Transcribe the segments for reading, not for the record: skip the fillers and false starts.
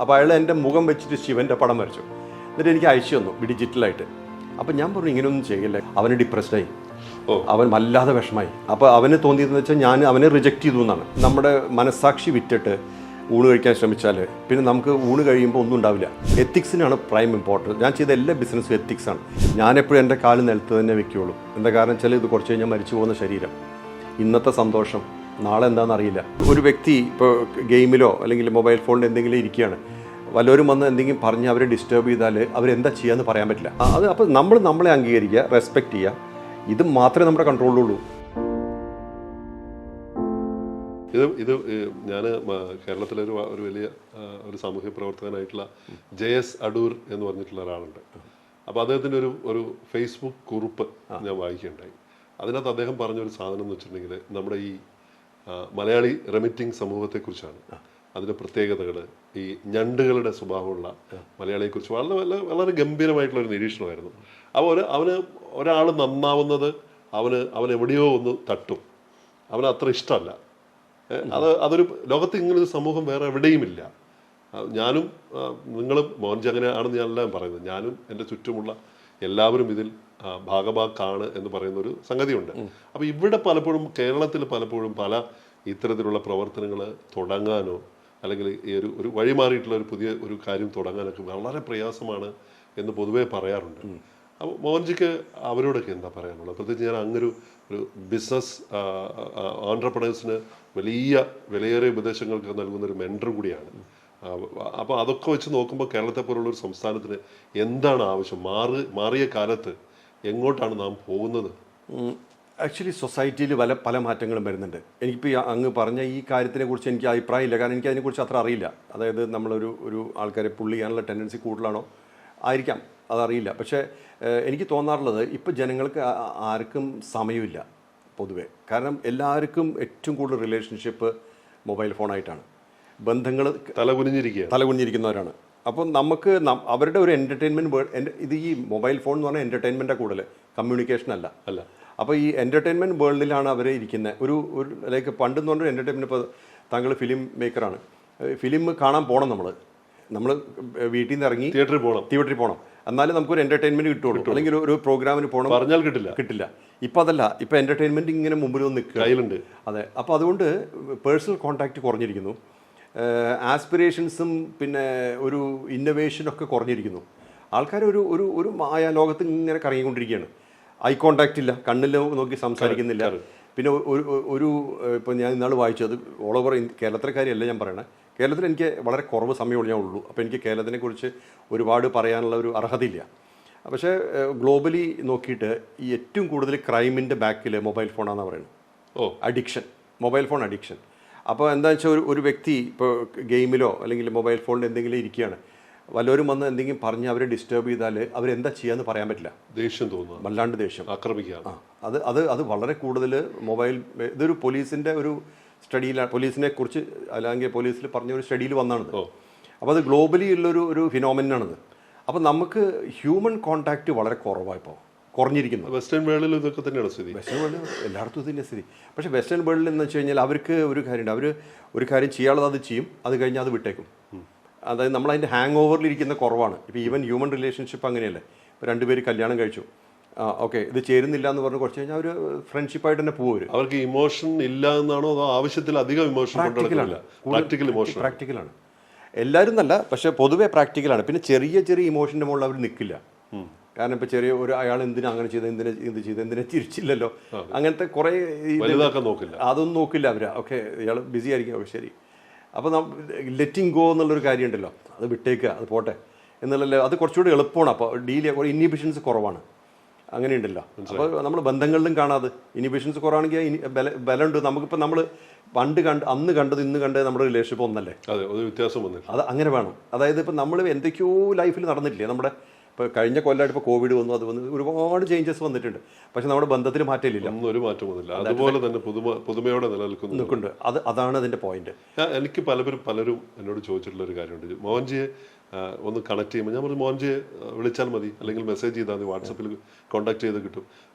അപ്പോൾ അയാൾ എൻ്റെ മുഖം വെച്ചിട്ട് ശിവൻ്റെ പടം വരച്ചു. എന്നിട്ട് എനിക്ക് അയച്ചു തന്നു ഡിജിറ്റലായിട്ട്. അപ്പം ഞാൻ പറഞ്ഞു ഇങ്ങനെയൊന്നും ചെയ്യില്ല. അവന് ഡിപ്രസ്ഡായി, അവൻ വല്ലാതെ വിഷമായി. അപ്പോൾ അവന് തോന്നിയതെന്ന് വെച്ചാൽ ഞാൻ അവനെ റിജക്റ്റ് ചെയ്തു എന്നാണ്. നമ്മുടെ മനസ്സാക്ഷി വിറ്റിട്ട് ഊണ് കഴിക്കാൻ ശ്രമിച്ചാൽ പിന്നെ നമുക്ക് ഊണ് കഴിയുമ്പോൾ ഒന്നും ഉണ്ടാവില്ല. എത്തിക്സിനാണ് പ്രൈം ഇമ്പോർട്ടൻറ്റ്. ഞാൻ ചെയ്ത എല്ലാ ബിസിനസ്സും എത്തിക്സാണ്. ഞാനെപ്പോഴും എൻ്റെ കാല് നിലത്ത് തന്നെ വെക്കുകയുള്ളൂ. എന്താ കാരണം വെച്ചാൽ ഇത് കുറച്ച് കഴിഞ്ഞാൽ മരിച്ചു പോകുന്ന ശരീരം. ഇന്നത്തെ സന്തോഷം നാളെ എന്താണെന്ന് അറിയില്ല. ഒരു വ്യക്തി ഇപ്പോൾ ഗെയിമിലോ അല്ലെങ്കിൽ മൊബൈൽ ഫോണിൽ എന്തെങ്കിലും ഇരിക്കുകയാണ്, വല്ലവരും വന്ന് എന്തെങ്കിലും പറഞ്ഞ് അവരെ ഡിസ്റ്റർബ് ചെയ്താൽ അവരെന്താ ചെയ്യാന്ന് പറയാൻ പറ്റില്ല. അത് അപ്പോൾ നമ്മളെ അംഗീകരിക്കുക, റെസ്പെക്റ്റ് ചെയ്യുക. ഇത് മാത്രമേ നമ്മുടെ കൺട്രോളിലുള്ളൂ. ഇത് ഞാൻ കേരളത്തിലെ ഒരു വലിയ ഒരു സാമൂഹ്യ പ്രവർത്തകനായിട്ടുള്ള JS അടൂർ എന്ന് പറഞ്ഞിട്ടുള്ള ഒരാളുണ്ട്. അപ്പോൾ അദ്ദേഹത്തിൻ്റെ ഒരു ഫേസ്ബുക്ക് കുറിപ്പ് ഞാൻ വായിക്കുകയുണ്ടായി. അതിനകത്ത് അദ്ദേഹം പറഞ്ഞൊരു സാധനം എന്ന് വെച്ചിട്ടുണ്ടെങ്കിൽ നമ്മുടെ ഈ മലയാളി റെമിറ്റിംഗ് സമൂഹത്തെക്കുറിച്ചാണ്. അതിൻ്റെ പ്രത്യേകതകൾ, ഈ ഞണ്ടുകളുടെ സ്വഭാവമുള്ള മലയാളിയെക്കുറിച്ച് വളരെ ഗംഭീരമായിട്ടുള്ള ഒരു നിരീക്ഷണമായിരുന്നു. അപ്പോൾ അവന് ഒരാൾ നന്നാവുന്നത് അവൻ എവിടെയോ ഒന്ന് തട്ടും, അവന് അത്ര ഇഷ്ടമല്ല. അതൊരു ലോകത്ത് ഇങ്ങനൊരു സമൂഹം വേറെ എവിടെയുമില്ല. ഞാനും നിങ്ങളും മോഹൻജി അങ്ങനെയാണെന്ന് ഞാനെല്ലാം പറയുന്നത്. ഞാനും എൻ്റെ ചുറ്റുമുള്ള എല്ലാവരും ഇതിൽ ഭാഗഭാക്കാണ് എന്ന് പറയുന്നൊരു സംഗതിയുണ്ട്. അപ്പോൾ ഇവിടെ പലപ്പോഴും കേരളത്തിൽ പലപ്പോഴും പല ഇത്തരത്തിലുള്ള പ്രവർത്തനങ്ങൾ തുടങ്ങാനോ അല്ലെങ്കിൽ ഈ ഒരു വഴിമാറിയിട്ടുള്ള ഒരു പുതിയ ഒരു കാര്യം തുടങ്ങാനൊക്കെ വളരെ പ്രയാസമാണ് എന്ന് പൊതുവേ പറയാറുണ്ട്. അപ്പോൾ മോഹൻജിക്ക് അവരോടൊക്കെ എന്താ പറയാനുള്ളത്? പ്രത്യേകിച്ച് ഞാൻ അങ്ങനൊരു ബിസിനസ് ഓൺട്രപ്രണേഴ്സിന് വലിയ വിലയേറിയ ഉപദേശങ്ങൾക്ക് നൽകുന്ന ഒരു മെൻറ്റർ കൂടിയാണ്. അപ്പോൾ അതൊക്കെ വെച്ച് നോക്കുമ്പോൾ കേരളത്തെ പോലുള്ള ഒരു സംസ്ഥാനത്തിന് എന്താണ് ആവശ്യം? മാറിയ കാലത്ത് എങ്ങോട്ടാണ് നാം പോകുന്നത്? ആക്ച്വലി സൊസൈറ്റിയിൽ പല മാറ്റങ്ങളും വരുന്നുണ്ട്. എനിക്കിപ്പോൾ അങ്ങ് പറഞ്ഞ ഈ കാര്യത്തിനെ കുറിച്ച് എനിക്ക് അഭിപ്രായമില്ല. കാരണം എനിക്ക് അതിനെക്കുറിച്ച് അത്ര അറിയില്ല. അതായത് നമ്മളൊരു ആൾക്കാരെ പുള്ളി ചെയ്യാനുള്ള ടെൻഡൻസി കൂടുതലാണോ ആയിരിക്കാം, അതറിയില്ല. പക്ഷേ എനിക്ക് തോന്നാറുള്ളത് ഇപ്പോൾ ജനങ്ങൾക്ക് ആർക്കും സമയമില്ല പൊതുവേ. കാരണം എല്ലാവർക്കും ഏറ്റവും കൂടുതൽ റിലേഷൻഷിപ്പ് മൊബൈൽ ഫോണായിട്ടാണ്. ബന്ധങ്ങൾ തലകുനിഞ്ഞിരിക്കുന്നവരാണ്. അപ്പോൾ നമുക്ക് അവരുടെ ഒരു എൻ്റർടൈൻമെൻറ്റ് ഇത് ഈ മൊബൈൽ ഫോൺ എന്ന് പറഞ്ഞാൽ എൻ്റർടൈൻമെൻറ്റാണ് കൂടുതൽ, കമ്മ്യൂണിക്കേഷൻ അല്ല. അപ്പോൾ ഈ എൻ്റർടൈൻമെൻറ്റ് വേൾഡിലാണ് അവർ ഇരിക്കുന്നത്. ഒരു ലൈക്ക് പണ്ടെന്ന് പറഞ്ഞൊരു എൻ്റർടൈൻമെൻറ്റ്. ഇപ്പോൾ താങ്കൾ ഫിലിം മേക്കറാണ്, ഫിലിം കാണാൻ പോകണം. നമ്മൾ വീട്ടിൽ നിന്ന് ഇറങ്ങി തിയേറ്ററിൽ പോകണം, എന്നാലും നമുക്കൊരു എൻ്റർടൈൻമെൻറ്റ് കിട്ടുള്ളൂ. അല്ലെങ്കിൽ ഒരു പ്രോഗ്രാമിന് പോകണം പറഞ്ഞാൽ കിട്ടില്ല. ഇപ്പോൾ അതല്ല, ഇപ്പോൾ എൻ്റർടൈൻമെൻറ്റ് ഇങ്ങനെ മുമ്പിൽ വന്ന് നിൽക്കുന്നുണ്ട്. അതെ. അപ്പോൾ അതുകൊണ്ട് പേഴ്സണൽ കോൺടാക്റ്റ് കുറഞ്ഞിരിക്കുന്നു, ആസ്പിറേഷൻസും പിന്നെ ഒരു ഇന്നൊവേഷനൊക്കെ കുറഞ്ഞിരിക്കുന്നു. ആൾക്കാർ ഒരു മായ ലോകത്ത് ഇങ്ങനെ കറങ്ങിക്കൊണ്ടിരിക്കുകയാണ്. ഐ കോണ്ടാക്റ്റ് ഇല്ല, കണ്ണിൽ നോക്കി സംസാരിക്കുന്നില്ല. പിന്നെ ഇപ്പോൾ ഞാൻ ഇന്നാൾ വായിച്ചത് ഓൾ ഓവർ കേരളത്തിലെ കാര്യമല്ല ഞാൻ പറയണേ. കേരളത്തിൽ എനിക്ക് വളരെ കുറവ് സമയമുള്ള ഞാൻ ഉള്ളൂ. അപ്പോൾ എനിക്ക് കേരളത്തിനെ കുറിച്ച് ഒരുപാട് പറയാനുള്ള ഒരു അർഹതയില്ല. പക്ഷേ ഗ്ലോബലി നോക്കിയിട്ട് ഈ ഏറ്റവും കൂടുതൽ ക്രൈമിൻ്റെ ബാക്കിൽ മൊബൈൽ ഫോണാണെന്ന് പറയുന്നത്. Addiction, mobile phone addiction. അപ്പോൾ എന്താണെന്ന് വെച്ചാൽ ഒരു വ്യക്തി ഇപ്പോൾ ഗെയിമിലോ അല്ലെങ്കിൽ മൊബൈൽ ഫോണിൽ എന്തെങ്കിലും ഇരിക്കുകയാണ്, വല്ലവരും വന്ന് എന്തെങ്കിലും പറഞ്ഞ് അവരെ ഡിസ്റ്റർബ് ചെയ്താൽ അവരെന്താ ചെയ്യാന്ന് പറയാൻ പറ്റില്ല. ദേഷ്യം തോന്നുക, വല്ലാണ്ട് ദേഷ്യം, ആക്രമിക്കുക. അത് വളരെ കൂടുതൽ മൊബൈൽ. ഇതൊരു പോലീസിൻ്റെ ഒരു സ്റ്റഡിയിലാണ്, പോലീസിനെ കുറിച്ച് അല്ലെങ്കിൽ പോലീസിൽ പറഞ്ഞ ഒരു സ്റ്റഡിയിൽ വന്നാണിത്. അപ്പോൾ അത് ഗ്ലോബലി ഉള്ളൊരു ഫിനോമിനാണിത്. അപ്പോൾ നമുക്ക് ഹ്യൂമൻ കോൺടാക്റ്റ് വളരെ കുറവായിപ്പോൾ കുറഞ്ഞിരിക്കുന്നു. വെസ്റ്റേൺ വേൾഡിൽ ഇതൊക്കെ തന്നെയാണ് സ്ഥിതി. വെസ്റ്റേൺ വേൾഡിൽ എല്ലായിടത്തും ഇതിൻ്റെ സ്ഥിതി. പക്ഷേ വെസ്റ്റേൺ വേൾഡിൽ എന്ന് വെച്ച് കഴിഞ്ഞാൽ അവർക്ക് ഒരു കാര്യമുണ്ട്, അവർ ഒരു കാര്യം ചെയ്യാനുള്ളത് അത് ചെയ്യും, അത് കഴിഞ്ഞാൽ അത് വിട്ടേക്കും. അതായത് നമ്മളതിൻ്റെ ഹാങ് ഓവറിലിരിക്കുന്ന കുറവാണ്. ഇപ്പോൾ ഈവൻ ഹ്യൂമൻ റിലേഷൻഷിപ്പ് അങ്ങനെയല്ലേ. ഇപ്പോൾ രണ്ടുപേര് കല്യാണം കഴിച്ചു, ഓക്കെ ഇത് ചേരുന്നില്ല എന്ന് പറഞ്ഞ് കുറച്ച് കഴിഞ്ഞാൽ അവർ ഫ്രണ്ട്ഷിപ്പായിട്ട് തന്നെ പോകും. അവർക്ക് ഇമോഷൻ ഇല്ല എന്നാണോ അതോ ആവശ്യത്തിലധികം ഇമോഷൻ? പ്രാക്ടിക്കലാണ്. എല്ലാവരും നല്ല, പക്ഷേ പൊതുവേ പ്രാക്ടിക്കലാണ്. പിന്നെ ചെറിയ ഇമോഷൻ്റെ മുകളിൽ അവർ നിൽക്കില്ല. കാരണം ഇപ്പോൾ ചെറിയ അയാൾ എന്തിനാ അങ്ങനെ ചെയ്ത്, എന്തിനാ ചിരിച്ചില്ലല്ലോ, അങ്ങനത്തെ കുറേ അതൊന്നും നോക്കില്ല അവർ. ഓക്കെ ഇയാൾ ബിസി ആയിരിക്കും, ഓക്കെ ശരി. അപ്പോൾ ലെറ്റിംഗ് ഗോ എന്നുള്ളൊരു കാര്യം ഉണ്ടല്ലോ, അത് വിട്ടേക്കുക, അത് പോട്ടെ എന്നുള്ളല്ലോ. അത് കുറച്ചുകൂടി എളുപ്പമാണ്. അപ്പോൾ ഡീൽ ചെയ്യാൻ ഇന്നിബിഷൻസ് കുറവാണ്. അങ്ങനെയുണ്ടല്ലോ. അപ്പോൾ നമ്മൾ ബന്ധങ്ങളിലും കാണാതെ ഇന്നിബിഷൻസ് കുറവാണെങ്കിൽ ബലമുണ്ട്. നമുക്കിപ്പോൾ നമ്മൾ അന്ന് കണ്ടത് ഇന്ന് കണ്ടത് നമ്മുടെ റിലേഷൻഷിപ്പ് ഒന്നല്ലേ, വ്യത്യാസം വന്നു. അത് അങ്ങനെ വേണം. അതായത് ഇപ്പം നമ്മൾ എന്തൊക്കെയോ ലൈഫിൽ നടന്നിട്ടില്ലേ. നമ്മുടെ ഇപ്പോൾ കഴിഞ്ഞ കൊല്ലമായിട്ട് ഇപ്പോൾ കോവിഡ് വന്നു, അത് വന്ന് ഒരുപാട് ചേഞ്ചസ് വന്നിട്ടുണ്ട്. പക്ഷെ നമ്മുടെ ബന്ധത്തിൽ മാറ്റമില്ല, ഒരു മാറ്റം വന്നില്ല. അതുപോലെ തന്നെ പുതുമയോടെ നിലനിൽക്കുന്നുണ്ട്. അതാണ് അതിൻ്റെ പോയിന്റ്. എനിക്ക് പലരും എന്നോട് ചോദിച്ചിട്ടുള്ള ഒരു കാര്യമുണ്ട്, മോഹൻജിയെ ഒന്ന് കണക്ട് ചെയ്യുമ്പോൾ ഞാൻ പറഞ്ഞു മോഹൻജിയെ വിളിച്ചാൽ മതി, അല്ലെങ്കിൽ മെസ്സേജ് ചെയ്താൽ മതി, വാട്സപ്പിൽ കോൺടാക്ട് ചെയ്ത് കിട്ടും.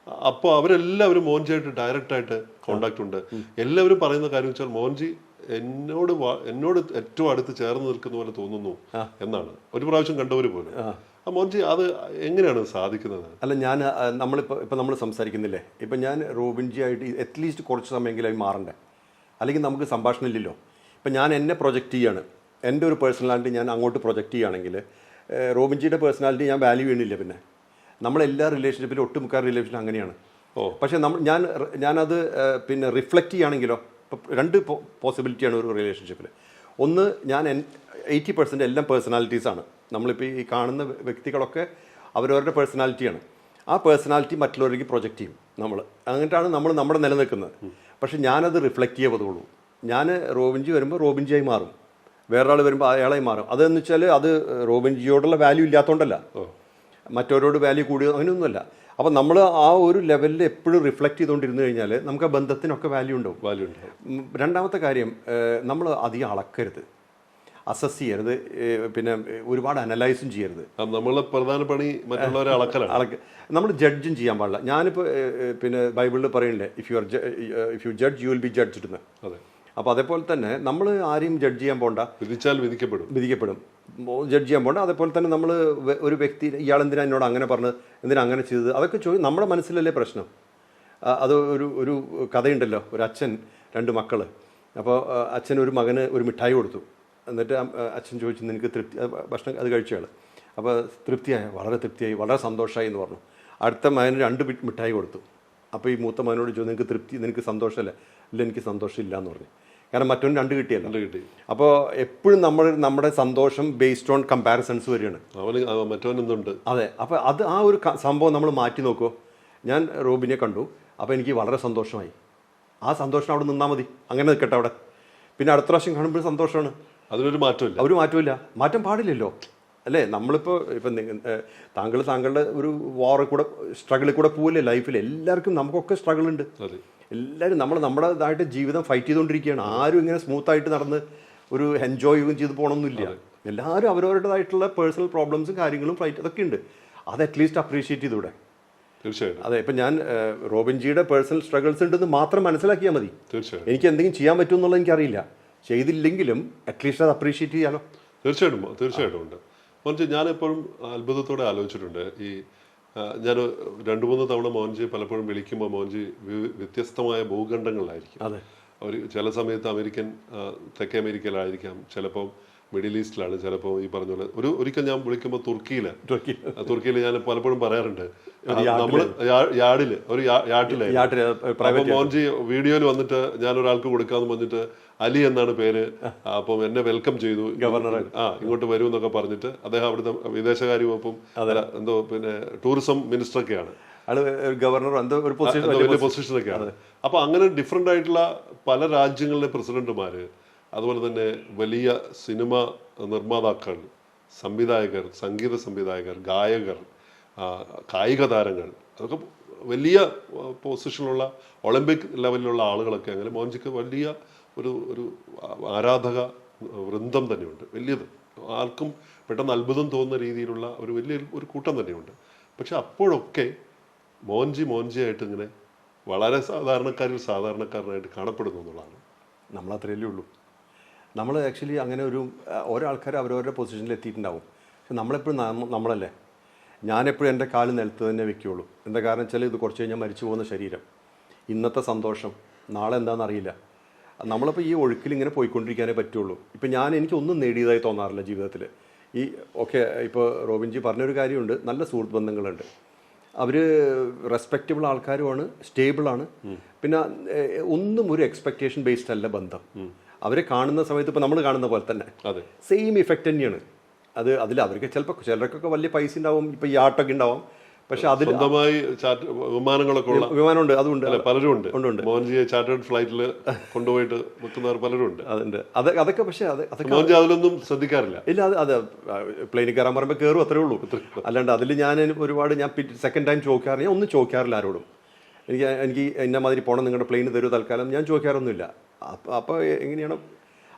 അപ്പോൾ അവരെല്ലാവരും മോഹൻജിയായിട്ട് ഡയറക്റ്റായിട്ട് കോൺടാക്ട് ഉണ്ട്. എല്ലാവരും പറയുന്ന കാര്യം വെച്ചാൽ മോഹൻജി എന്നോട് ഏറ്റവും അടുത്ത് ചേർന്ന് നിൽക്കുന്ന പോലെ തോന്നുന്നു എന്നാണ് ഒരു പ്രാവശ്യം കണ്ടവർ പോലും. മോൻജി അത് എങ്ങനെയാണ് സാധിക്കുന്നത്? അല്ല, ഞാൻ ഇപ്പം നമ്മൾ സംസാരിക്കുന്നില്ലേ, ഇപ്പം ഞാൻ റോബിൻജി ആയിട്ട് അറ്റ്ലീസ്റ്റ് കുറച്ച് സമയമെങ്കിലും ആയി മാറണ്ടേ, അല്ലെങ്കിൽ നമുക്ക് സംഭാഷണം ഇല്ലല്ലോ. ഇപ്പം ഞാൻ എന്നെ പ്രൊജക്റ്റ് ചെയ്യാണ്, എൻ്റെ ഒരു പേഴ്സണാലിറ്റി ഞാൻ അങ്ങോട്ട് പ്രൊജക്റ്റ് ചെയ്യുകയാണെങ്കിൽ റോബിൻജിയുടെ പേഴ്സണാലിറ്റി ഞാൻ വാല്യൂ ചെയ്യണില്ല. പിന്നെ നമ്മളെല്ലാ റിലേഷൻഷിപ്പിലും ഒട്ടുമുക്കാൽ റിലേഷൻ അങ്ങനെയാണ്. പക്ഷേ ഞാനത് പിന്നെ റിഫ്ലക്റ്റ് ചെയ്യുകയാണെങ്കിലോ, ഇപ്പോൾ രണ്ട് പോസിബിലിറ്റിയാണ് ഒരു റിലേഷൻഷിപ്പിൽ. ഒന്ന്, ഞാൻ 80% എല്ലാം പേഴ്സണാലിറ്റീസാണ്. നമ്മളിപ്പോൾ ഈ കാണുന്ന വ്യക്തികളൊക്കെ അവരവരുടെ പേഴ്സണാലിറ്റിയാണ്. ആ പേഴ്സണാലിറ്റി മറ്റുള്ളവർക്ക് പ്രൊജക്റ്റ് ചെയ്യും നമ്മൾ. അങ്ങനെയാണ് നമ്മുടെ നിലനിൽക്കുന്നത്. പക്ഷേ ഞാനത് റിഫ്ലക്റ്റ് ചെയ്യേ പറ്റുള്ളൂ. ഞാൻ റോബിൻജി വരുമ്പോൾ റോബിൻജിയായി മാറും, വേറൊരാൾ വരുമ്പോൾ അയാളായി മാറും. അതെന്ന് വെച്ചാൽ അത് റോബിൻജിയോടുള്ള വാല്യൂ ഇല്ലാത്തതുകൊണ്ടല്ല, മറ്റവരോട് വാല്യൂ കൂടിയോ അങ്ങനെയൊന്നുമല്ല. അപ്പോൾ നമ്മൾ ആ ഒരു ലെവലിൽ എപ്പോഴും റിഫ്ലക്റ്റ് ചെയ്തുകൊണ്ടിരുന്നു കഴിഞ്ഞാൽ നമുക്ക് ആ ബന്ധത്തിനൊക്കെ വാല്യൂ ഉണ്ടാവും. രണ്ടാമത്തെ കാര്യം, നമ്മൾ അധികം അളക്കരുത്, അസസ് ചെയ്യരുത്, പിന്നെ ഒരുപാട് അനലൈസും ചെയ്യരുത്. നമ്മളെ പ്രധാന പണി മറ്റുള്ളവരെ നമ്മൾ ജഡ്ജും ചെയ്യാൻ പാടില്ല. ഞാനിപ്പോൾ പിന്നെ ബൈബിളിൽ പറയണില്ലേ, if you judge you will be judged എന്ന്. അതെ. അപ്പോൾ അതേപോലെ തന്നെ നമ്മൾ ആരെയും ജഡ്ജ് ചെയ്യാൻ പോകണ്ട, വിധിച്ചാൽ വിധിക്കപ്പെടും, ജഡ്ജ് ചെയ്യാൻ പോകണ്ട. അതേപോലെ തന്നെ നമ്മൾ ഒരു വ്യക്തി ഇയാൾ എന്തിനാ എന്നോട് അങ്ങനെ പറഞ്ഞത്, എന്തിനാ അങ്ങനെ ചെയ്തത്, അതൊക്കെ നമ്മുടെ മനസ്സിലല്ലേ പ്രശ്നം. അത് ഒരു കഥയുണ്ടല്ലോ, ഒരു അച്ഛൻ 2 മക്കൾ. അപ്പോൾ അച്ഛൻ ഒരു മകന് ഒരു മിഠായി കൊടുത്തു. എന്നിട്ട് അച്ഛൻ ചോദിച്ചു, നിനക്ക് ഭക്ഷണം അത് കഴിച്ചയാൾ. അപ്പോൾ വളരെ തൃപ്തിയായി, വളരെ സന്തോഷമായി എന്ന് പറഞ്ഞു. അടുത്ത മകന് 2 മിഠായി കൊടുത്തു. അപ്പോൾ ഈ മൂത്ത മകനോട് ചോദിച്ചു, നിനക്ക് സന്തോഷമല്ലേ? ഇല്ല, എനിക്ക് സന്തോഷമില്ല എന്ന് പറഞ്ഞു. കാരണം മറ്റൊന്ന് 2 കിട്ടിയല്ലോ. അപ്പോൾ എപ്പോഴും നമ്മുടെ സന്തോഷം ബേസ്ഡ് ഓൺ കമ്പാരിസൺസ് വരികയാണ്. അതെ. അപ്പോൾ ആ ഒരു സംഭവം നമ്മൾ മാറ്റി നോക്കുമോ. ഞാൻ റോബിനെ കണ്ടു, അപ്പോൾ എനിക്ക് വളരെ സന്തോഷമായി. ആ സന്തോഷം അവിടെ നിന്നാൽ മതി, അങ്ങനെ നിൽക്കട്ടെ അവിടെ. പിന്നെ അടുത്ത പ്രാവശ്യം കാണുമ്പോൾ സന്തോഷമാണ്, അതിനൊരു മാറ്റമില്ല. മാറ്റം പാടില്ലല്ലോ, അല്ലേ? ഇപ്പം താങ്കളുടെ ഒരു സ്ട്രഗിളിൽ കൂടെ പോവില്ലേ ലൈഫിൽ. എല്ലാവർക്കും നമുക്കൊക്കെ സ്ട്രഗിൾ ഉണ്ട്. എല്ലാവരും നമ്മുടേതായിട്ട് ജീവിതം ഫൈറ്റ് ചെയ്തുകൊണ്ടിരിക്കുകയാണ്. ആരും ഇങ്ങനെ സ്മൂത്തായിട്ട് നടന്ന് ഒരു എൻജോയ് ചെയ്ത് പോകണമെന്നില്ല. എല്ലാവരും അവരവരുടേതായിട്ടുള്ള പേഴ്സണൽ പ്രോബ്ലംസും കാര്യങ്ങളും ഫൈറ്റ് അതൊക്കെ ഉണ്ട്. അത് അറ്റ്ലീസ്റ്റ് അപ്രീഷിയേറ്റ് ചെയ്തൂടെ? തീർച്ചയായും. അതെ. ഇപ്പം ഞാൻ റോബിൻജിയുടെ പേഴ്സണൽ സ്ട്രഗിൾസ് ഉണ്ടെന്ന് മാത്രം മനസ്സിലാക്കിയാൽ മതി. തീർച്ചയായും. എനിക്ക് എന്തെങ്കിലും ചെയ്യാൻ പറ്റുമെന്നുള്ളത് എനിക്കറിയില്ല. ചെയ്തില്ലെങ്കിലും അറ്റ്ലീസ്റ്റ് അത് അപ്രീഷിയേറ്റ് ചെയ്യാലോ. തീർച്ചയായിട്ടും ഉണ്ട്. മോൻജി, ഞാനെപ്പോഴും അത്ഭുതത്തോടെ ആലോചിച്ചിട്ടുണ്ട്. ഞാൻ 2-3 തവണ മോൻജി പലപ്പോഴും വിളിക്കുമ്പോൾ മോൻജി വ്യത്യസ്തമായ ഭൂഖണ്ഡങ്ങളിലായിരിക്കും. ചില സമയത്ത് തെക്കേ അമേരിക്കയിലായിരിക്കാം, ചിലപ്പോൾ മിഡിൽ ഈസ്റ്റിലാണ്, ചിലപ്പോൾ ഈ പറഞ്ഞ പോലെ ഒരിക്കൽ ഞാൻ വിളിക്കുമ്പോൾ തുർക്കിയിൽ ഞാൻ പലപ്പോഴും പറയാറുണ്ട്, നമ്മൾ യാട്ടിലായിരുന്നു. മോൻജി വീഡിയോയിൽ വന്നിട്ട് ഞാൻ ഒരാൾക്ക് കൊടുക്കാന്ന് പറഞ്ഞിട്ട് അലി എന്നാണ് പേര്, അപ്പം എന്നെ വെൽക്കം ചെയ്തു, ഗവർണർ ഇങ്ങോട്ട് വരൂ എന്നൊക്കെ പറഞ്ഞിട്ട്. അദ്ദേഹം അവിടുത്തെ വിദേശകാര്യ വകുപ്പും എന്തോ പിന്നെ ടൂറിസം മിനിസ്റ്ററൊക്കെയാണ്, ഗവർണർ വലിയ പൊസിഷനൊക്കെയാണ്. അപ്പൊ അങ്ങനെ ഡിഫറെന്റ് ആയിട്ടുള്ള പല രാജ്യങ്ങളിലെ പ്രസിഡന്റുമാര്, അതുപോലെ തന്നെ വലിയ സിനിമ നിർമ്മാതാക്കൾ, സംവിധായകർ, സംഗീത സംവിധായകർ, ഗായകർ, കായിക താരങ്ങൾ, അതൊക്കെ വലിയ പൊസിഷനിലുള്ള ഒളിമ്പിക് ലെവലിലുള്ള ആളുകളൊക്കെ അങ്ങനെ മോൻജിക്ക് വലിയ ഒരു ആരാധക വൃന്ദം തന്നെയുണ്ട്, വലിയത്. ആർക്കും പെട്ടെന്ന് അത്ഭുതം തോന്നുന്ന രീതിയിലുള്ള ഒരു കൂട്ടം തന്നെയുണ്ട്. പക്ഷെ അപ്പോഴൊക്കെ മോൻജിയായിട്ട് ഇങ്ങനെ വളരെ സാധാരണക്കാരനായിട്ട് കാണപ്പെടുന്നു എന്നുള്ളതാണ്. നമ്മളത്രയല്ലേ ഉള്ളൂ. നമ്മൾ ആക്ച്വലി അങ്ങനെ ഓരോ ആൾക്കാർ അവരവരുടെ പൊസിഷനിൽ എത്തിയിട്ടുണ്ടാവും. പക്ഷെ നമ്മളെപ്പോഴും നമ്മളല്ലേ. ഞാനെപ്പോഴും എൻ്റെ കാല് നിലത്ത് തന്നെ വെക്കുകയുള്ളൂ. എന്താ കാരണം വെച്ചാൽ ഇത് കുറച്ച് കഴിഞ്ഞാൽ മരിച്ചു പോകുന്ന ശരീരം, ഇന്നത്തെ സന്തോഷം നാളെ എന്താണെന്നറിയില്ല. നമ്മളിപ്പോൾ ഈ ഒഴുക്കിൽ ഇങ്ങനെ പോയിക്കൊണ്ടിരിക്കാനേ പറ്റുള്ളൂ. ഇപ്പം എനിക്കൊന്നും നേടിയതായി തോന്നാറില്ല ജീവിതത്തിൽ. ഇപ്പോൾ റോബിൻജി പറഞ്ഞൊരു കാര്യമുണ്ട്, നല്ല സുഹൃത്ത് ബന്ധങ്ങളുണ്ട്, അവർ റെസ്പെക്റ്റബിൾ ആൾക്കാരുമാണ്, സ്റ്റേബിളാണ്. പിന്നെ ഒന്നും ഒരു എക്സ്പെക്റ്റേഷൻ ബേസ്ഡ് അല്ല ബന്ധം. അവരെ കാണുന്ന സമയത്ത് ഇപ്പോൾ നമ്മൾ കാണുന്ന പോലെ തന്നെ സെയിം ഇഫക്റ്റ് തന്നെയാണ്. അതിൽ അവർക്ക് ചിലപ്പോൾ ചിലർക്കൊക്കെ വലിയ പൈസ ഉണ്ടാവും, ഇപ്പോൾ ഈ ആട്ടൊക്കെ ഉണ്ടാവും. പക്ഷെ അതിൽ വിമാനമുണ്ട്, അതുണ്ട്, പലരും ഉണ്ട്. മോൻജിയെ ചാർട്ടേഡ് ഫ്ലൈറ്റിൽ കൊണ്ടുപോയിട്ട് വെക്കുന്നവർ പലരും ഉണ്ട്. അതൊക്കെ പക്ഷേ അതിലൊന്നും ശ്രദ്ധിക്കാറില്ല. ഇല്ല, അത് പ്ലെയിനിൽ കയറാൻ പറയുമ്പോൾ കയറും, അത്രേ ഉള്ളൂ. അല്ലാണ്ട് അതിൽ ഞാൻ സെക്കൻഡ് ടൈം ചോദിക്കാറില്ല. ഞാൻ ഒന്നും ചോദിക്കാറില്ല ആരോടും. എനിക്ക് ഇന്ന മാതിരി പോകണം, നിങ്ങളുടെ പ്ലെയിൻ തരൂ തൽക്കാലം, ഞാൻ ചോദിക്കാറൊന്നുമില്ല. അപ്പോൾ എങ്ങനെയാണ്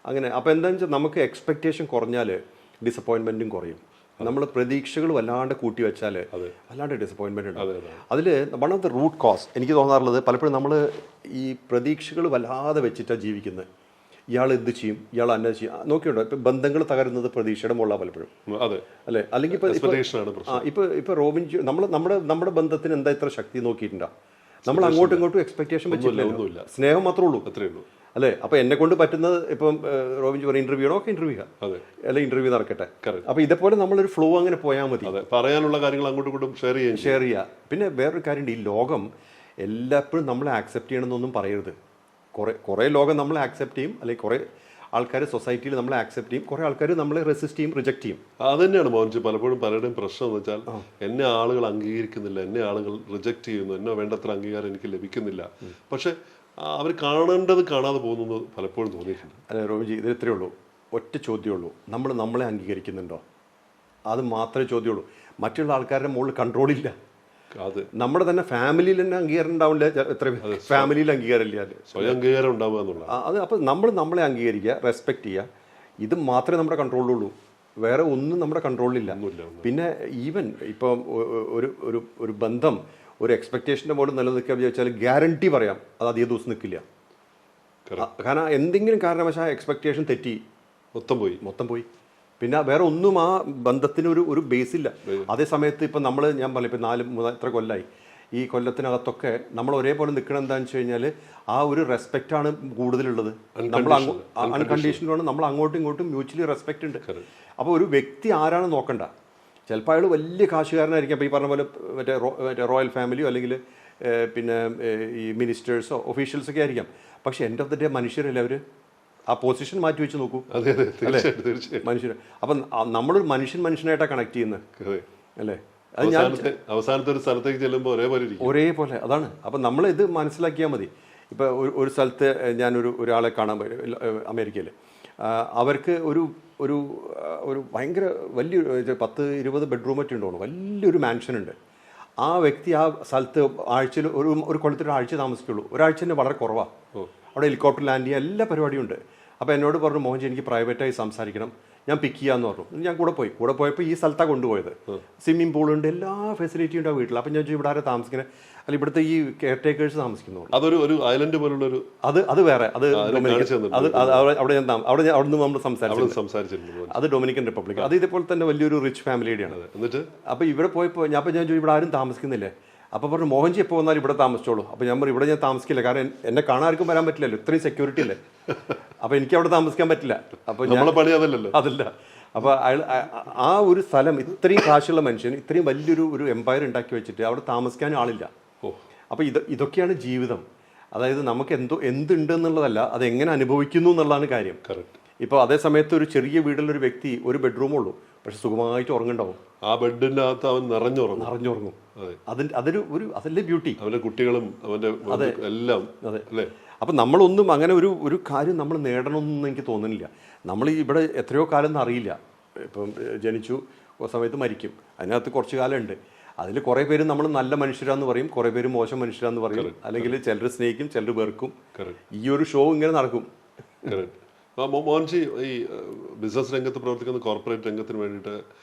അങ്ങനെ? അപ്പോൾ എന്താണെന്ന് വെച്ചാൽ നമുക്ക് എക്സ്പെക്റ്റേഷൻ കുറഞ്ഞാൽ ഡിസപ്പോയിൻമെൻറ്റും കുറയും. നമ്മൾ പ്രതീക്ഷകൾ വല്ലാണ്ട് കൂട്ടി വെച്ചാൽ വല്ലാണ്ട് ഡിസപ്പോയിൻമെൻറ്റ് ഉണ്ട്. അതിൽ one of the root cause എനിക്ക് തോന്നാറുള്ളത്, പലപ്പോഴും നമ്മൾ ഈ പ്രതീക്ഷകൾ വല്ലാതെ വെച്ചിട്ടാണ് ജീവിക്കുന്നത്. ഇയാൾ എന്ത് ചെയ്യും, ഇയാൾ അന്ന ചെയ്യും. നോക്കിയുണ്ടോ ഇപ്പം ബന്ധങ്ങൾ തകരുന്നത് പ്രതീക്ഷയുടെ മുകളിലാണ് പലപ്പോഴും. അതെ, അല്ലേ? അല്ലെങ്കിൽ ഇപ്പൊ റോബിൻ നമ്മുടെ ബന്ധത്തിന് എന്താ ഇത്ര ശക്തി നോക്കിയിട്ടുണ്ടോ? നമ്മൾ അങ്ങോട്ടും ഇങ്ങോട്ടും എക്സ്പെക്ടേഷൻ വെച്ചിട്ടില്ല, സ്നേഹം മാത്രമേ ഉള്ളൂ. അല്ലേ? അപ്പൊ എന്നെ കൊണ്ട് പറ്റുന്നത് ഇപ്പം റോബിൻ പറഞ്ഞ ഇന്റർവ്യൂ ആണോ, ഒക്കെ ഇന്റർവ്യൂ അല്ലെ, ഇന്റർവ്യൂ നടക്കട്ടെ. അപ്പൊ ഇതേപോലെ നമ്മളൊരു ഫ്ലോ അങ്ങനെ പോയാൽ മതി, പറയാനുള്ള കാര്യങ്ങൾ അങ്ങോട്ടും ഇങ്ങോട്ടും ഷെയർ ചെയ്യുക. പിന്നെ വേറൊരു കാര്യമുണ്ട്, ഈ ലോകം എല്ലായ്പ്പോഴും നമ്മളെ ആക്സെപ്റ്റ് ചെയ്യണമെന്നൊന്നും പറയരുത്. കുറേ ലോകം നമ്മളെ ആക്സെപ്റ്റ് ചെയ്യും, അല്ലെങ്കിൽ കുറേ ആൾക്കാർ സൊസൈറ്റിയിൽ നമ്മളെ ആക്സെപ്റ്റ് ചെയ്യും, കുറേ ആൾക്കാർ നമ്മളെ റെസിസ്റ്റ് ചെയ്യും, റിജക്ട് ചെയ്യും. അത് തന്നെയാണ് മോഹൻജി പലപ്പോഴും പലരുടെയും പ്രശ്നം എന്ന് വെച്ചാൽ, എന്നെ ആളുകൾ അംഗീകരിക്കുന്നില്ല, എന്നെ ആളുകൾ റിജക്ട് ചെയ്യുന്നു, എന്നെ വേണ്ടത്ര അംഗീകാരം എനിക്ക് ലഭിക്കുന്നില്ല. പക്ഷെ അവർ കാണേണ്ടത് കാണാതെ പോകുന്നത് പലപ്പോഴും തോന്നിയിട്ടുണ്ട്. അതെ റോബിൻജി, ഇത് ഇത്രയേ ഉള്ളൂ, ഒറ്റ ചോദ്യമുള്ളൂ, നമ്മളെ അംഗീകരിക്കുന്നുണ്ടോ? അത് മാത്രമേ ചോദ്യമുള്ളൂ. മറ്റുള്ള ആൾക്കാരുടെ മുകളിൽ കൺട്രോളില്ല. നമ്മുടെ തന്നെ ഫാമിലിയിൽ തന്നെ അംഗീകാരം ഉണ്ടാവില്ല. എത്ര ഫാമിലിയിൽ അംഗീകാരമില്ല, സ്വയം അംഗീകാരം ഉണ്ടാവുക എന്നുള്ളത്. അത് അപ്പം നമ്മളെ അംഗീകരിക്കുക, റെസ്പെക്ട് ചെയ്യുക, ഇത് മാത്രമേ നമ്മുടെ കൺട്രോളിലുള്ളൂ. വേറെ ഒന്നും നമ്മുടെ കൺട്രോളിലില്ല. പിന്നെ ഈവൻ ഇപ്പം ഒരു ബന്ധം ഒരു എക്സ്പെക്ടേഷൻ്റെ മുകളിൽ നിലനിൽക്കുക വിചാരിച്ചാൽ ഗ്യാരണ്ടി പറയാം അത് അധിക ദിവസം നിൽക്കില്ല. കാരണം എന്തെങ്കിലും കാരണവശാൽ എക്സ്പെക്ടേഷൻ തെറ്റി മൊത്തം പോയി. പിന്നെ വേറെ ഒന്നും ആ ബന്ധത്തിന് ഒരു ബേസ് ഇല്ല. അതേ സമയത്ത് ഇപ്പം ഞാൻ പറഞ്ഞു ഇപ്പം 4-3 എത്ര കൊല്ലമായി, ഈ കൊല്ലത്തിനകത്തൊക്കെ നമ്മൾ ഒരേപോലെ നിൽക്കണം. എന്താണെന്ന് വെച്ച് കഴിഞ്ഞാൽ ആ ഒരു റെസ്പെക്റ്റാണ് കൂടുതലുള്ളത്. നമ്മൾ അൺകണ്ടീഷണലാണ്, നമ്മൾ അങ്ങോട്ടും ഇങ്ങോട്ടും മ്യൂച്വലി റെസ്പെക്റ്റ് ഉണ്ട്. അപ്പോൾ ഒരു വ്യക്തി ആരാണ് നോക്കണ്ട. ചിലപ്പോൾ അയാൾ വലിയ കാശുകാരനായിരിക്കും, അപ്പോൾ ഈ പറഞ്ഞ പോലെ മറ്റേ റോയൽ ഫാമിലിയോ അല്ലെങ്കിൽ പിന്നെ ഈ മിനിസ്റ്റേഴ്സോ ഒഫീഷ്യൽസൊക്കെ ആയിരിക്കാം. പക്ഷേ എൻഡ് ഓഫ് ദ ഡേ മനുഷ്യരല്ലേ അവർ. ആ പൊസിഷൻ മാറ്റി വെച്ച് നോക്കൂ, അല്ലേ? മനുഷ്യർ. അപ്പം നമ്മളൊരു മനുഷ്യനായിട്ടാണ് കണക്ട് ചെയ്യുന്നത്, അല്ലേ? അത് അവസാനത്തെ ഒരു സ്ഥലത്തേക്ക് ചെല്ലുമ്പോൾ ഒരേപോലെ അതാണ്. അപ്പം നമ്മൾ ഇത് മനസ്സിലാക്കിയാൽ മതി. ഇപ്പോൾ ഒരു സ്ഥലത്ത് ഒരാളെ കാണാൻ പോയി അമേരിക്കയിൽ. അവർക്ക് ഒരു ഭയങ്കര വലിയൊരു 10-20 ബെഡ്റൂം ഒക്കെ ഉണ്ടോ, വലിയൊരു മാൻഷൻ ഉണ്ട്. ആ വ്യക്തി ആ സ്ഥലത്ത് ആഴ്ചയിൽ ഒരു കൊല്ലത്തിൽ ആഴ്ച താമസിക്കുള്ളൂ. ഒരാഴ്ച തന്നെ വളരെ കുറവാണ്. അവിടെ ഹെലികോപ്റ്റർ ലാൻഡ് ചെയ്യുക, എല്ലാ പരിപാടിയും ഉണ്ട്. അപ്പോൾ എന്നോട് പറഞ്ഞു, മോഹൻജി എനിക്ക് പ്രൈവറ്റായി സംസാരിക്കണം, ഞാൻ പിക്ക് ചെയ്യാമെന്ന് പറഞ്ഞു. ഞാൻ കൂടെ പോയപ്പോൾ ഈ സ്ഥലത്താണ് കൊണ്ടുപോയത്. സ്വിമ്മിംഗ് പൂളുണ്ട്, എല്ലാ ഫെസിലിറ്റിയും ഉണ്ട് ആ വീട്ടിൽ. അപ്പം ഞാൻ ചോദിച്ചു, ഇവിടെ ആരെ താമസിക്കുന്നത്? അല്ല, ഇവിടുത്തെ ഈ കെയർ ടേക്കേഴ്സ് താമസിക്കുന്നു. അതൊരു ഐലൻഡ് പോലുള്ളൊരു അത് വേറെ, അവിടെ നമ്മൾ സംസാരിച്ചിട്ടുണ്ട്. അത് ഡൊമിനിക്കൻ റിപ്പബ്ലിക്. അത് ഇതേപോലെ തന്നെ വലിയൊരു റിച്ച് ഫാമിലിയുടെയാണ്. എന്നിട്ട് അപ്പോൾ ഇവിടെ പോയപ്പോൾ ഞാൻ ചോദിച്ചു, ഇവിടെ ആരും താമസിക്കുന്നില്ലേ? അപ്പോൾ പറഞ്ഞു, മോഹൻജി എപ്പോൾ വന്നാലും ഇവിടെ താമസിച്ചോളൂ. അപ്പോൾ ഞാൻ പറഞ്ഞു, ഇവിടെ ഞാൻ താമസിക്കില്ല, കാരണം എന്നെ കാണാൻ ആർക്കും വരാൻ പറ്റില്ലല്ലോ, ഇത്രയും സെക്യൂരിറ്റി അല്ലേ. അപ്പോൾ എനിക്ക് അവിടെ താമസിക്കാൻ പറ്റില്ല. അപ്പോൾ അതല്ല. അപ്പോൾ അയാൾ ആ ഒരു സ്ഥലം, ഇത്രയും കാശുള്ള മനുഷ്യൻ ഇത്രയും വലിയൊരു എംപയർ ഉണ്ടാക്കി വെച്ചിട്ട് അവിടെ താമസിക്കാൻ ആളില്ല. അപ്പോൾ ഇതൊക്കെയാണ് ജീവിതം. അതായത് നമുക്ക് എന്തുണ്ട് എന്നുള്ളതല്ല, അതെങ്ങനെ അനുഭവിക്കുന്നു എന്നുള്ളതാണ് കാര്യം. ഇപ്പോൾ അതേ സമയത്ത് ഒരു ചെറിയ വീട്ടിലൊരു വ്യക്തി ഒരു ബെഡ്റൂമുള്ളൂ, പക്ഷെ സുഖമായിട്ട് ഉറങ്ങുണ്ടാവും. ആ ബെഡിന്റെ അകത്ത് അവൻ നിറഞ്ഞുറങ്ങും. അതല്ലേ ബ്യൂട്ടി. അവന്റെ കുട്ടികളും അവന്റെ എല്ലാം. അതെ. അപ്പം നമ്മളൊന്നും അങ്ങനെ ഒരു കാര്യം നമ്മൾ നേടണമെന്നൊന്നും എനിക്ക് തോന്നുന്നില്ല. നമ്മൾ ഇവിടെ എത്രയോ കാലം എന്ന് അറിയില്ല. ഇപ്പം ജനിച്ചു സമയത്ത് മരിക്കും, അതിനകത്ത് കുറച്ച് കാലമുണ്ട്. അതിൽ കുറേ പേര് നമ്മൾ നല്ല മനുഷ്യരാന്ന് പറയും, കുറേ പേര് മോശം മനുഷ്യരാന്ന് പറയും, അല്ലെങ്കിൽ ചിലർ സ്നേഹിക്കും, ചിലർ വെറുക്കും. ഈ ഒരു ഷോ ഇങ്ങനെ നടക്കും. മോഹൻജി, ഈ ബിസിനസ് രംഗത്ത് പ്രവർത്തിക്കുന്ന കോർപ്പറേറ്റ് രംഗത്തിന് വേണ്ടിയിട്ട്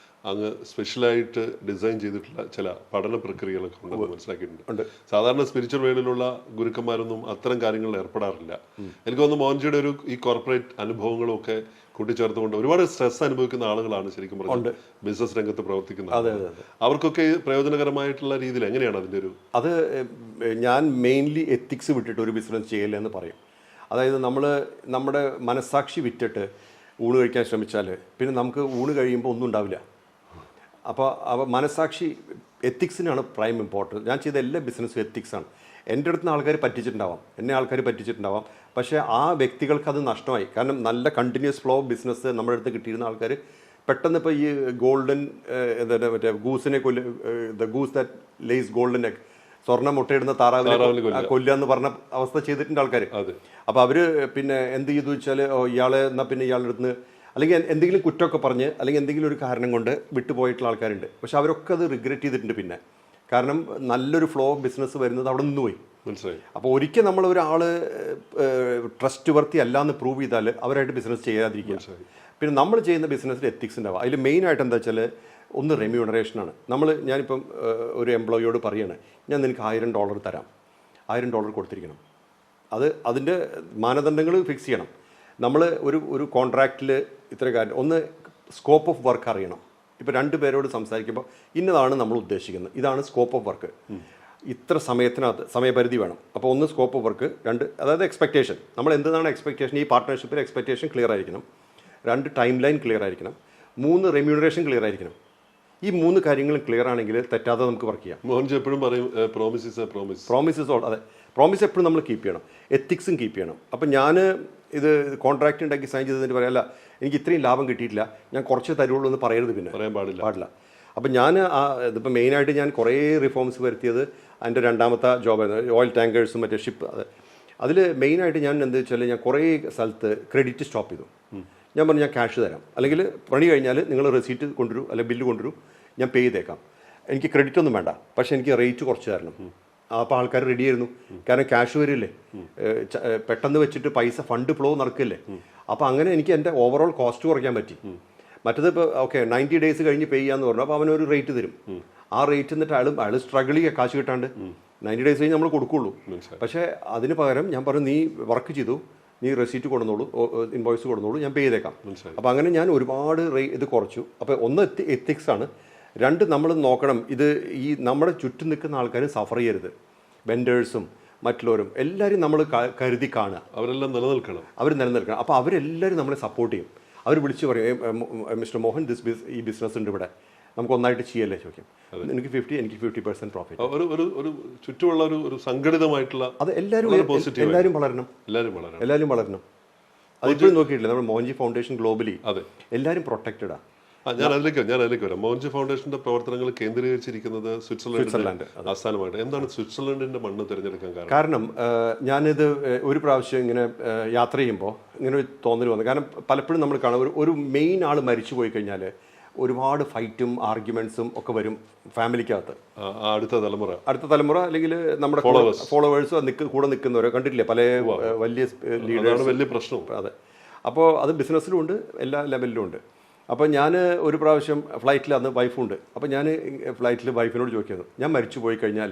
അങ്ങ് സ്പെഷ്യലായിട്ട് ഡിസൈൻ ചെയ്തിട്ടുള്ള ചില പഠന പ്രക്രിയകളൊക്കെ ഉണ്ടെന്ന് മനസ്സിലാക്കിയിട്ടുണ്ട്. സാധാരണ സ്പിരിച്വൽ വേൾഡിലുള്ള ഗുരുക്കന്മാരൊന്നും അത്തരം കാര്യങ്ങളിൽ ഏർപ്പെടാറില്ല. എനിക്ക് തോന്നുന്നു മോഹൻജിയുടെ ഈ കോർപ്പറേറ്റ് അനുഭവങ്ങളും ഒക്കെ കൂട്ടിച്ചേർത്തുകൊണ്ട് ഒരുപാട് സ്ട്രെസ് അനുഭവിക്കുന്ന ആളുകളാണ് ശരിക്കും പറഞ്ഞത് ബിസിനസ് രംഗത്ത് പ്രവർത്തിക്കുന്നത്. അവർക്കൊക്കെ പ്രയോജനകരമായിട്ടുള്ള രീതിയിൽ എങ്ങനെയാണ് അതിൻ്റെ ഒരു? അത് ഞാൻ മെയിൻലി എത്തിക്സ് വിട്ടിട്ട് ഒരു ബിസിനസ് ചെയ്യില്ല എന്ന് പറയും. അതായത് നമ്മുടെ മനസ്സാക്ഷി വിറ്റിട്ട് ഊണ് കഴിക്കാൻ ശ്രമിച്ചാൽ പിന്നെ നമുക്ക് ഊണ് കഴിയുമ്പോൾ ഒന്നും ഉണ്ടാവില്ല. അപ്പോൾ മനസ്സാക്ഷി, എത്തിക്സിനാണ് പ്രൈം ഇമ്പോർട്ടൻറ്റ്. ഞാൻ ചെയ്ത എല്ലാ ബിസിനസ്സും എത്തിക്സാണ്. എൻ്റെ അടുത്ത് നിന്ന് ആൾക്കാർ പറ്റിച്ചിട്ടുണ്ടാവാം, പക്ഷേ ആ വ്യക്തികൾക്ക് അത് നഷ്ടമായി. കാരണം നല്ല കണ്ടിന്യൂസ് ഫ്ലോ ഓഫ് ബിസിനസ് നമ്മുടെ അടുത്ത് കിട്ടിയിരുന്ന ആൾക്കാർ പെട്ടെന്ന് ഇപ്പോൾ ഈ ഗോൾഡൻ മറ്റേ ഗൂസിനെ goose that lays golden egg, സ്വർണ്ണം മുട്ടയിടുന്ന താറാവിനെ കൊല്ലുക എന്ന് പറഞ്ഞ അവസ്ഥ ചെയ്തിട്ടുണ്ട് ആൾക്കാർ. അപ്പോൾ അവർ പിന്നെ എന്ത് ചെയ്തു വെച്ചാൽ, ഇയാളെ എന്നാൽ പിന്നെ ഇയാളുടെ അടുത്ത് അല്ലെങ്കിൽ എന്തെങ്കിലും കുറ്റമൊക്കെ പറഞ്ഞ് അല്ലെങ്കിൽ എന്തെങ്കിലും ഒരു കാരണം കൊണ്ട് വിട്ടുപോയിട്ടുള്ള ആൾക്കാരുണ്ട്. പക്ഷെ അവരൊക്കെ അത് റിഗ്രറ്റ് ചെയ്തിട്ടുണ്ട് പിന്നെ. കാരണം നല്ലൊരു ഫ്ലോ ഓഫ് ബിസിനസ് വരുന്നത് അവിടെ നിന്ന് പോയി. മനസ്സിലായി. അപ്പോൾ ഒരിക്കൽ നമ്മൾ ഒരാൾ ട്രസ്റ്റ് വർത്തി അല്ല എന്ന് പ്രൂവ് ചെയ്താൽ അവരായിട്ട് ബിസിനസ് ചെയ്യാതിരിക്കുക. പിന്നെ നമ്മൾ ചെയ്യുന്ന ബിസിനസ്സിൽ എത്തിക്സ് ഉണ്ടാവുക. അതിൽ മെയിനായിട്ട് എന്താ വെച്ചാൽ, ഒന്ന് റെമ്യൂണറേഷനാണ്. ഞാനിപ്പം ഒരു എംപ്ലോയിയോട് പറയുകയാണ്, ഞാൻ നിനക്ക് $1000 തരാം, $1000 കൊടുത്തിരിക്കണം. അതിൻ്റെ മാനദണ്ഡങ്ങൾ ഫിക്സ് ചെയ്യണം. നമ്മൾ ഒരു കോൺട്രാക്റ്റിൽ ഇത്ര കാര്യം ഒന്ന് സ്കോപ്പ് ഓഫ് വർക്ക് അറിയണം. ഇപ്പോൾ 2 പേരോട് സംസാരിക്കുമ്പോൾ ഇന്നതാണ് നമ്മൾ ഉദ്ദേശിക്കുന്നത്, ഇതാണ് സ്കോപ്പ് ഓഫ് വർക്ക്, ഇത്ര സമയത്തിനകത്ത് സമയപരിധി വേണം. അപ്പോൾ ഒന്ന് സ്കോപ്പ് ഓഫ് വർക്ക്, 2 അതായത് എക്സ്പെക്റ്റേഷൻ, നമ്മൾ എന്താണ് എക്സ്പെക്റ്റേഷൻ, ഈ പാർട്ട്ണർഷിപ്പിൽ എക്സ്പെക്റ്റേഷൻ ക്ലിയർ ആയിരിക്കണം, 2 ടൈം ലൈൻ ക്ലിയർ ആയിരിക്കണം, 3 റെമ്യൂണറേഷൻ ക്ലിയർ ആയിരിക്കണം. ഈ 3 കാര്യങ്ങളും ക്ലിയർ ആണെങ്കിൽ തെറ്റാതെ നമുക്ക് വർക്ക് ചെയ്യാം. മോഹൻജി എപ്പോഴും പറയും പ്രോമിസസ് അതെ, പ്രോമിസ് എപ്പോഴും നമ്മൾ കീപ്പ് ചെയ്യണം, എത്തിക്സും കീപ്പ് ചെയ്യണം. അപ്പം ഞാൻ ഇത് കോൺട്രാക്റ്റ് ഉണ്ടാക്കി സൈൻ ചെയ്തതിന് പറയല്ല എനിക്ക് ഇത്രയും ലാഭം കിട്ടിയിട്ടില്ല, ഞാൻ കുറച്ച് തരുള്ളൂ എന്ന് പറയരുത്, പിന്നെ പറയാൻ പാടില്ല. അപ്പം ഞാൻ ഇതിപ്പോൾ മെയിനായിട്ട് ഞാൻ കുറേ റിഫോംസ് വരുത്തിയത് എൻ്റെ 2ാമത്തെ ജോബായിരുന്നു, ഓയിൽ ടാങ്കേഴ്സും മറ്റേ ഷിപ്പ്. അതിൽ മെയിനായിട്ട് ഞാൻ എന്താ വെച്ചാൽ ഞാൻ കുറേ സ്ഥലത്ത് ക്രെഡിറ്റ് സ്റ്റോപ്പ് ചെയ്തു. ഞാൻ പറഞ്ഞു ഞാൻ ക്യാഷ് തരാം, അല്ലെങ്കിൽ പണി കഴിഞ്ഞാൽ നിങ്ങൾ റെസീറ്റ് കൊണ്ടുവരൂ അല്ലെങ്കിൽ ബില്ല് കൊണ്ടുവരൂ, ഞാൻ പേ ചെയ്തേക്കാം, എനിക്ക് ക്രെഡിറ്റ് ഒന്നും വേണ്ട, പക്ഷേ എനിക്ക് റേറ്റ് കുറച്ച് തരണം. അപ്പോൾ ആൾക്കാർ റെഡി ആയിരുന്നു, കാരണം ക്യാഷ് വരില്ലേ, പെട്ടെന്ന് വെച്ചിട്ട് പൈസ ഫണ്ട് ഫ്ലോ നടക്കില്ലേ. അപ്പോൾ അങ്ങനെ എനിക്ക് എൻ്റെ ഓവറോൾ കോസ്റ്റ് കുറയ്ക്കാൻ പറ്റി. മറ്റത് ഇപ്പോൾ ഓക്കെ 90 ഡേയ്സ് കഴിഞ്ഞ് പേ ചെയ്യാന്ന് പറഞ്ഞു, അപ്പോൾ അവനൊരു റേറ്റ് തരും, ആ റേറ്റ് എന്നിട്ട് അയാൾ സ്ട്രഗിൾ ചെയ്യുക കാശ് കിട്ടാണ്ട്. 90 ഡേയ്സ് കഴിഞ്ഞ് നമ്മൾ കൊടുക്കുള്ളൂ. പക്ഷേ അതിന് പകരം ഞാൻ പറഞ്ഞു നീ വർക്ക് ചെയ്തു, നീ റെസീറ്റ് കൊടുന്നോളൂ, ഇൻവോയ്സ് കൊടുന്നോളൂ, ഞാൻ പേ ചെയ്തേക്കാം. അപ്പോൾ അങ്ങനെ ഞാൻ ഒരുപാട് ഇത് കുറച്ചു. അപ്പോൾ ഒന്ന് എത്തിക്സ് ആണ്, 2 നമ്മൾ നോക്കണം ഇത് ഈ നമ്മുടെ ചുറ്റും നിൽക്കുന്ന ആൾക്കാർ സഫർ ചെയ്യരുത്, വെൻഡേഴ്സും മറ്റുള്ളവരും എല്ലാവരും നമ്മൾ കരുതി കാണുക, അവരെല്ലാം നിലനിൽക്കണം, അവർ നിലനിൽക്കണം. അപ്പോൾ അവരെല്ലാവരും നമ്മളെ സപ്പോർട്ട് ചെയ്യും. അവർ വിളിച്ച് പറയും മിസ്റ്റർ മോഹൻ ഈ ബിസിനസ് ഉണ്ട് ഇവിടെ, നമുക്ക് ഒന്നായിട്ട് ചെയ്യല്ലേ ചോദിക്കും, എനിക്ക് 50 എനിക്ക് 50% പ്രോഫിറ്റ്. ഒരു ചുറ്റുമുള്ള ഒരു സംഘടിതമായിട്ടുള്ള അത് എല്ലാവരും വളരണം, എല്ലാവരും വളരണം. അതിപ്പോഴും നോക്കിയിട്ടില്ല നമ്മൾ മോഹൻജി ഫൗണ്ടേഷൻ ഗ്ലോബലി എല്ലാവരും പ്രൊട്ടക്റ്റഡാണ്. ഞാൻ അതിലേക്ക് വരാം. മോഹൻജി ഫൗണ്ടേഷന്റെ പ്രവർത്തനങ്ങൾ കേന്ദ്രീകരിച്ചിരിക്കുന്നത് സ്വിറ്റ്സർലാൻഡ് ആസ്ഥാനമായിട്ട്. എന്താണ് സ്വിറ്റ്സർലൻഡിന്റെ മണ്ണ് തിരഞ്ഞെടുക്കാൻ കാരണം? ഞാനിത് ഒരു പ്രാവശ്യം ഇങ്ങനെ യാത്ര ചെയ്യുമ്പോൾ ഇങ്ങനെ ഒരു തോന്നൽ വന്നു. കാരണം പലപ്പോഴും നമ്മൾ കാണാം ഒരു മെയിൻ ആൾ മരിച്ചു പോയി കഴിഞ്ഞാൽ ഒരുപാട് ഫൈറ്റും ആർഗ്യുമെന്റ്സും ഒക്കെ വരും ഫാമിലിക്കകത്ത്. അടുത്ത തലമുറ അല്ലെങ്കിൽ നമ്മുടെ ഫോളോവേഴ്സോ കൂടെ നിൽക്കുന്നവരോ കണ്ടിട്ടില്ലേ, പല വലിയ ലീഡേഴ്സ്, വലിയ പ്രശ്നവും. അതെ. അപ്പോൾ അത് ബിസിനസ്സിലും ഉണ്ട്, എല്ലാ ലെവലിലും ഉണ്ട്. അപ്പോൾ ഞാൻ ഒരു പ്രാവശ്യം ഫ്ലൈറ്റിൽ അന്ന് വൈഫുണ്ട്, അപ്പോൾ ഞാൻ ഫ്ലൈറ്റിൽ വൈഫിനോട് ചോദിക്കുന്നു, ഞാൻ മരിച്ചു പോയി കഴിഞ്ഞാൽ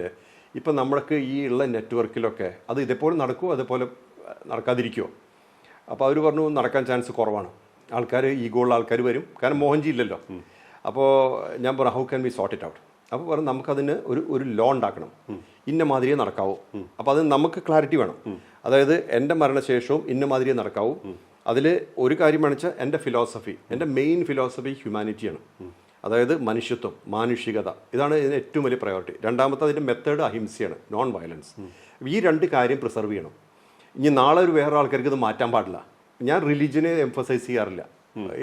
ഇപ്പം നമ്മൾക്ക് ഈ ഉള്ള നെറ്റ്വർക്കിലൊക്കെ അത് ഇതേപോലെ നടക്കുമോ അതേപോലെ നടക്കാതിരിക്കുമോ? അപ്പോൾ അവർ പറഞ്ഞു നടക്കാൻ ചാൻസ് കുറവാണ്, ആൾക്കാർ ഈഗോയുള്ള ആൾക്കാർ വരും, കാരണം മോഹൻജി ഇല്ലല്ലോ. അപ്പോൾ ഞാൻ പറഞ്ഞു how can we sort it out? അപ്പോൾ പറഞ്ഞു നമുക്കതിന് ഒരു ലോ ഉണ്ടാക്കണം, ഇന്ന മാതിരിയേ നടക്കാവൂ. അപ്പോൾ അത് നമുക്ക് ക്ലാരിറ്റി വേണം, അതായത് എൻ്റെ മരണശേഷവും ഇന്ന മാതിരിയേ നടക്കാവൂ. അതിൽ ഒരു കാര്യം വെച്ചാൽ എൻ്റെ മെയിൻ ഫിലോസഫി ഹ്യൂമാനിറ്റിയാണ്, അതായത് മനുഷ്യത്വം, മാനുഷികത, ഇതാണ് ഇതിന് ഏറ്റവും വലിയ പ്രയോറിറ്റി. 2ാമത്തെ അതിൻ്റെ മെത്തേഡ് അഹിംസയാണ്, നോൺ വയലൻസ്. ഈ 2 കാര്യം പ്രിസർവ് ചെയ്യണം. ഇനി നാളെ ഒരു വേറെ ആൾക്കാർക്ക് ഇത് മാറ്റാൻ പാടില്ല. ഞാൻ റിലീജിയനെ എംഫസൈസ് ചെയ്യാറില്ല,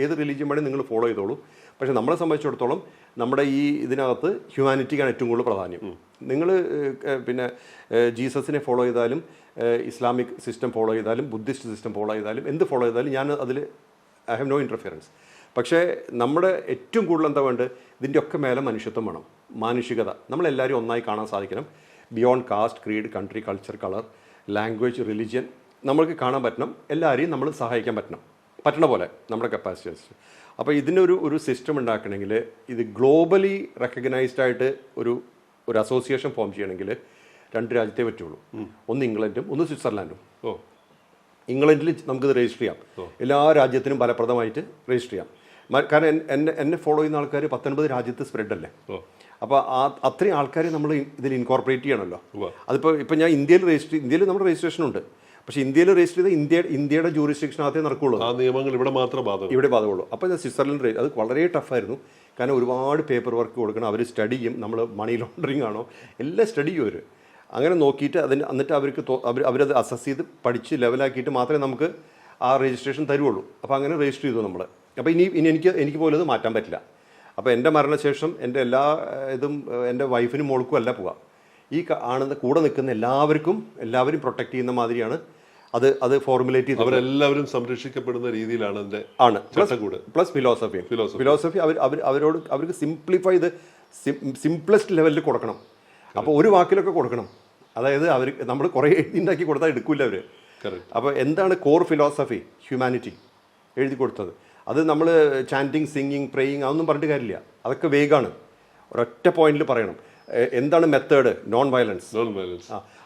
ഏത് റിലീജിയൻ വേണേൽ നിങ്ങൾ ഫോളോ ചെയ്തോളൂ, പക്ഷേ നമ്മളെ സംബന്ധിച്ചിടത്തോളം നമ്മുടെ ഈ ഇതിനകത്ത് ഹ്യൂമാനിറ്റിക്കാണ് ഏറ്റവും കൂടുതൽ പ്രാധാന്യം. നിങ്ങൾ പിന്നെ ജീസസിനെ ഫോളോ ചെയ്താലും ഇസ്ലാമിക് സിസ്റ്റം ഫോളോ ചെയ്താലും ബുദ്ധിസ്റ്റ് സിസ്റ്റം ഫോളോ ചെയ്താലും എന്ത് ഫോളോ ചെയ്താലും ഞാൻ അതിൽ ഐ ഹാവ് നോ ഇൻ്റർഫിയറൻസ്. പക്ഷേ നമ്മുടെ ഏറ്റവും കൂടുതൽ എന്താ വേണ്ടത്, ഇതിൻ്റെ ഒക്കെ മേലെ മനുഷ്യത്വം വേണം, മാനുഷികത. നമ്മളെല്ലാവരും ഒന്നായി കാണാൻ സാധിക്കണം, beyond caste, creed, country, culture, colour, language, religion നമ്മൾക്ക് കാണാൻ പറ്റണം, എല്ലാവരെയും നമ്മൾ സഹായിക്കാൻ പറ്റണ പോലെ നമ്മുടെ കപ്പാസിറ്റി അനുസരിച്ച്. അപ്പോൾ ഇതിനൊരു സിസ്റ്റം ഉണ്ടാക്കണമെങ്കിൽ ഇത് ഗ്ലോബലി റെക്കഗ്നൈസ്ഡ് ആയിട്ട് ഒരു അസോസിയേഷൻ ഫോം ചെയ്യണമെങ്കിൽ 2 രാജ്യത്തേ പറ്റുള്ളൂ, ഒന്ന് ഇംഗ്ലണ്ടും ഒന്ന് സ്വിറ്റ്സർലാൻഡും. ഇംഗ്ലണ്ടിൽ നമുക്കിത് രജിസ്റ്റർ ചെയ്യാം, എല്ലാ രാജ്യത്തിനും ഫലപ്രദമായിട്ട് രജിസ്റ്റർ ചെയ്യാം. കാരണം എന്നെ ഫോളോ ചെയ്യുന്ന ആൾക്കാർ 19 രാജ്യത്ത് സ്പ്രെഡ് അല്ലേ. അപ്പോൾ അത്രയും ആൾക്കാരെ നമ്മൾ ഇതിൽ ഇൻകോർപ്പറേറ്റ് ചെയ്യണമല്ലോ. ഇപ്പം ഞാൻ ഇന്ത്യയിൽ നമ്മുടെ രജിസ്ട്രേഷൻ ഉണ്ട്, പക്ഷേ ഇന്ത്യയിൽ രജിസ്റ്റർ ചെയ്ത ഇന്ത്യയുടെ ജൂറിസ്ഡിക്ഷനകത്തേ നടക്കുള്ളൂ, ആ നിയമങ്ങൾ ഇവിടെ ബാധകമുള്ളൂ. അപ്പോൾ സ്വിറ്റ്സർലൻഡ് അത് വളരെ ടഫായിരുന്നു, കാരണം ഒരുപാട് പേപ്പർ വർക്ക് കൊടുക്കണം, അവർ സ്റ്റഡി ചെയ്യും, നമ്മൾ മണി ലോണ്ടറിങ് ആണോ എല്ലാം സ്റ്റഡി ചെയ്യും അവർ. അങ്ങനെ നോക്കിയിട്ട് എന്നിട്ട് അവരത് അസസ് ചെയ്ത് പഠിച്ച് ലെവലാക്കിയിട്ട് മാത്രമേ നമുക്ക് ആ രജിസ്ട്രേഷൻ തരുള്ളൂ. അപ്പോൾ അങ്ങനെ രജിസ്റ്റർ ചെയ്തു നമ്മൾ. അപ്പോൾ ഇനി എനിക്ക് പോലും അത് മാറ്റാൻ പറ്റില്ല. അപ്പോൾ എൻ്റെ മരണശേഷം എൻ്റെ എല്ലാ ഇതും എൻ്റെ വൈഫിനും മോൾക്കും അല്ല പോവുക, ഈ കൂടെ നിൽക്കുന്ന എല്ലാവരും പ്രൊട്ടക്ട് ചെയ്യുന്ന മാതിരിയാണ് അത് ഫോർമുലേറ്റ് ചെയ്ത് അവരെല്ലാവരും സംരക്ഷിക്കപ്പെടുന്ന രീതിയിലാണ് പ്ലസ് ഫിലോസഫി അവർക്ക് സിംപ്ലിഫൈ ചെയ്ത് സിംപ്ലസ്റ്റ് ലെവലിൽ കൊടുക്കണം. അപ്പോൾ ഒരു വാക്കിലൊക്കെ കൊടുക്കണം, അതായത് നമ്മൾ കുറേ ഉണ്ടാക്കി കൊടുത്താൽ എടുക്കില്ല അവർ. അപ്പോൾ എന്താണ് കോർ ഫിലോസഫി? ഹ്യൂമാനിറ്റി എഴുതി കൊടുത്തത്. അത് നമ്മൾ ചാൻറ്റിങ്, സിംഗിങ്, പ്രേയിങ് അതൊന്നും പറഞ്ഞിട്ട് കാര്യമില്ല, അതൊക്കെ വേഗമാണ്, ഒരൊറ്റ പോയിന്റിൽ പറയണം. എന്താണ് മെത്തേഡ്? Non violence.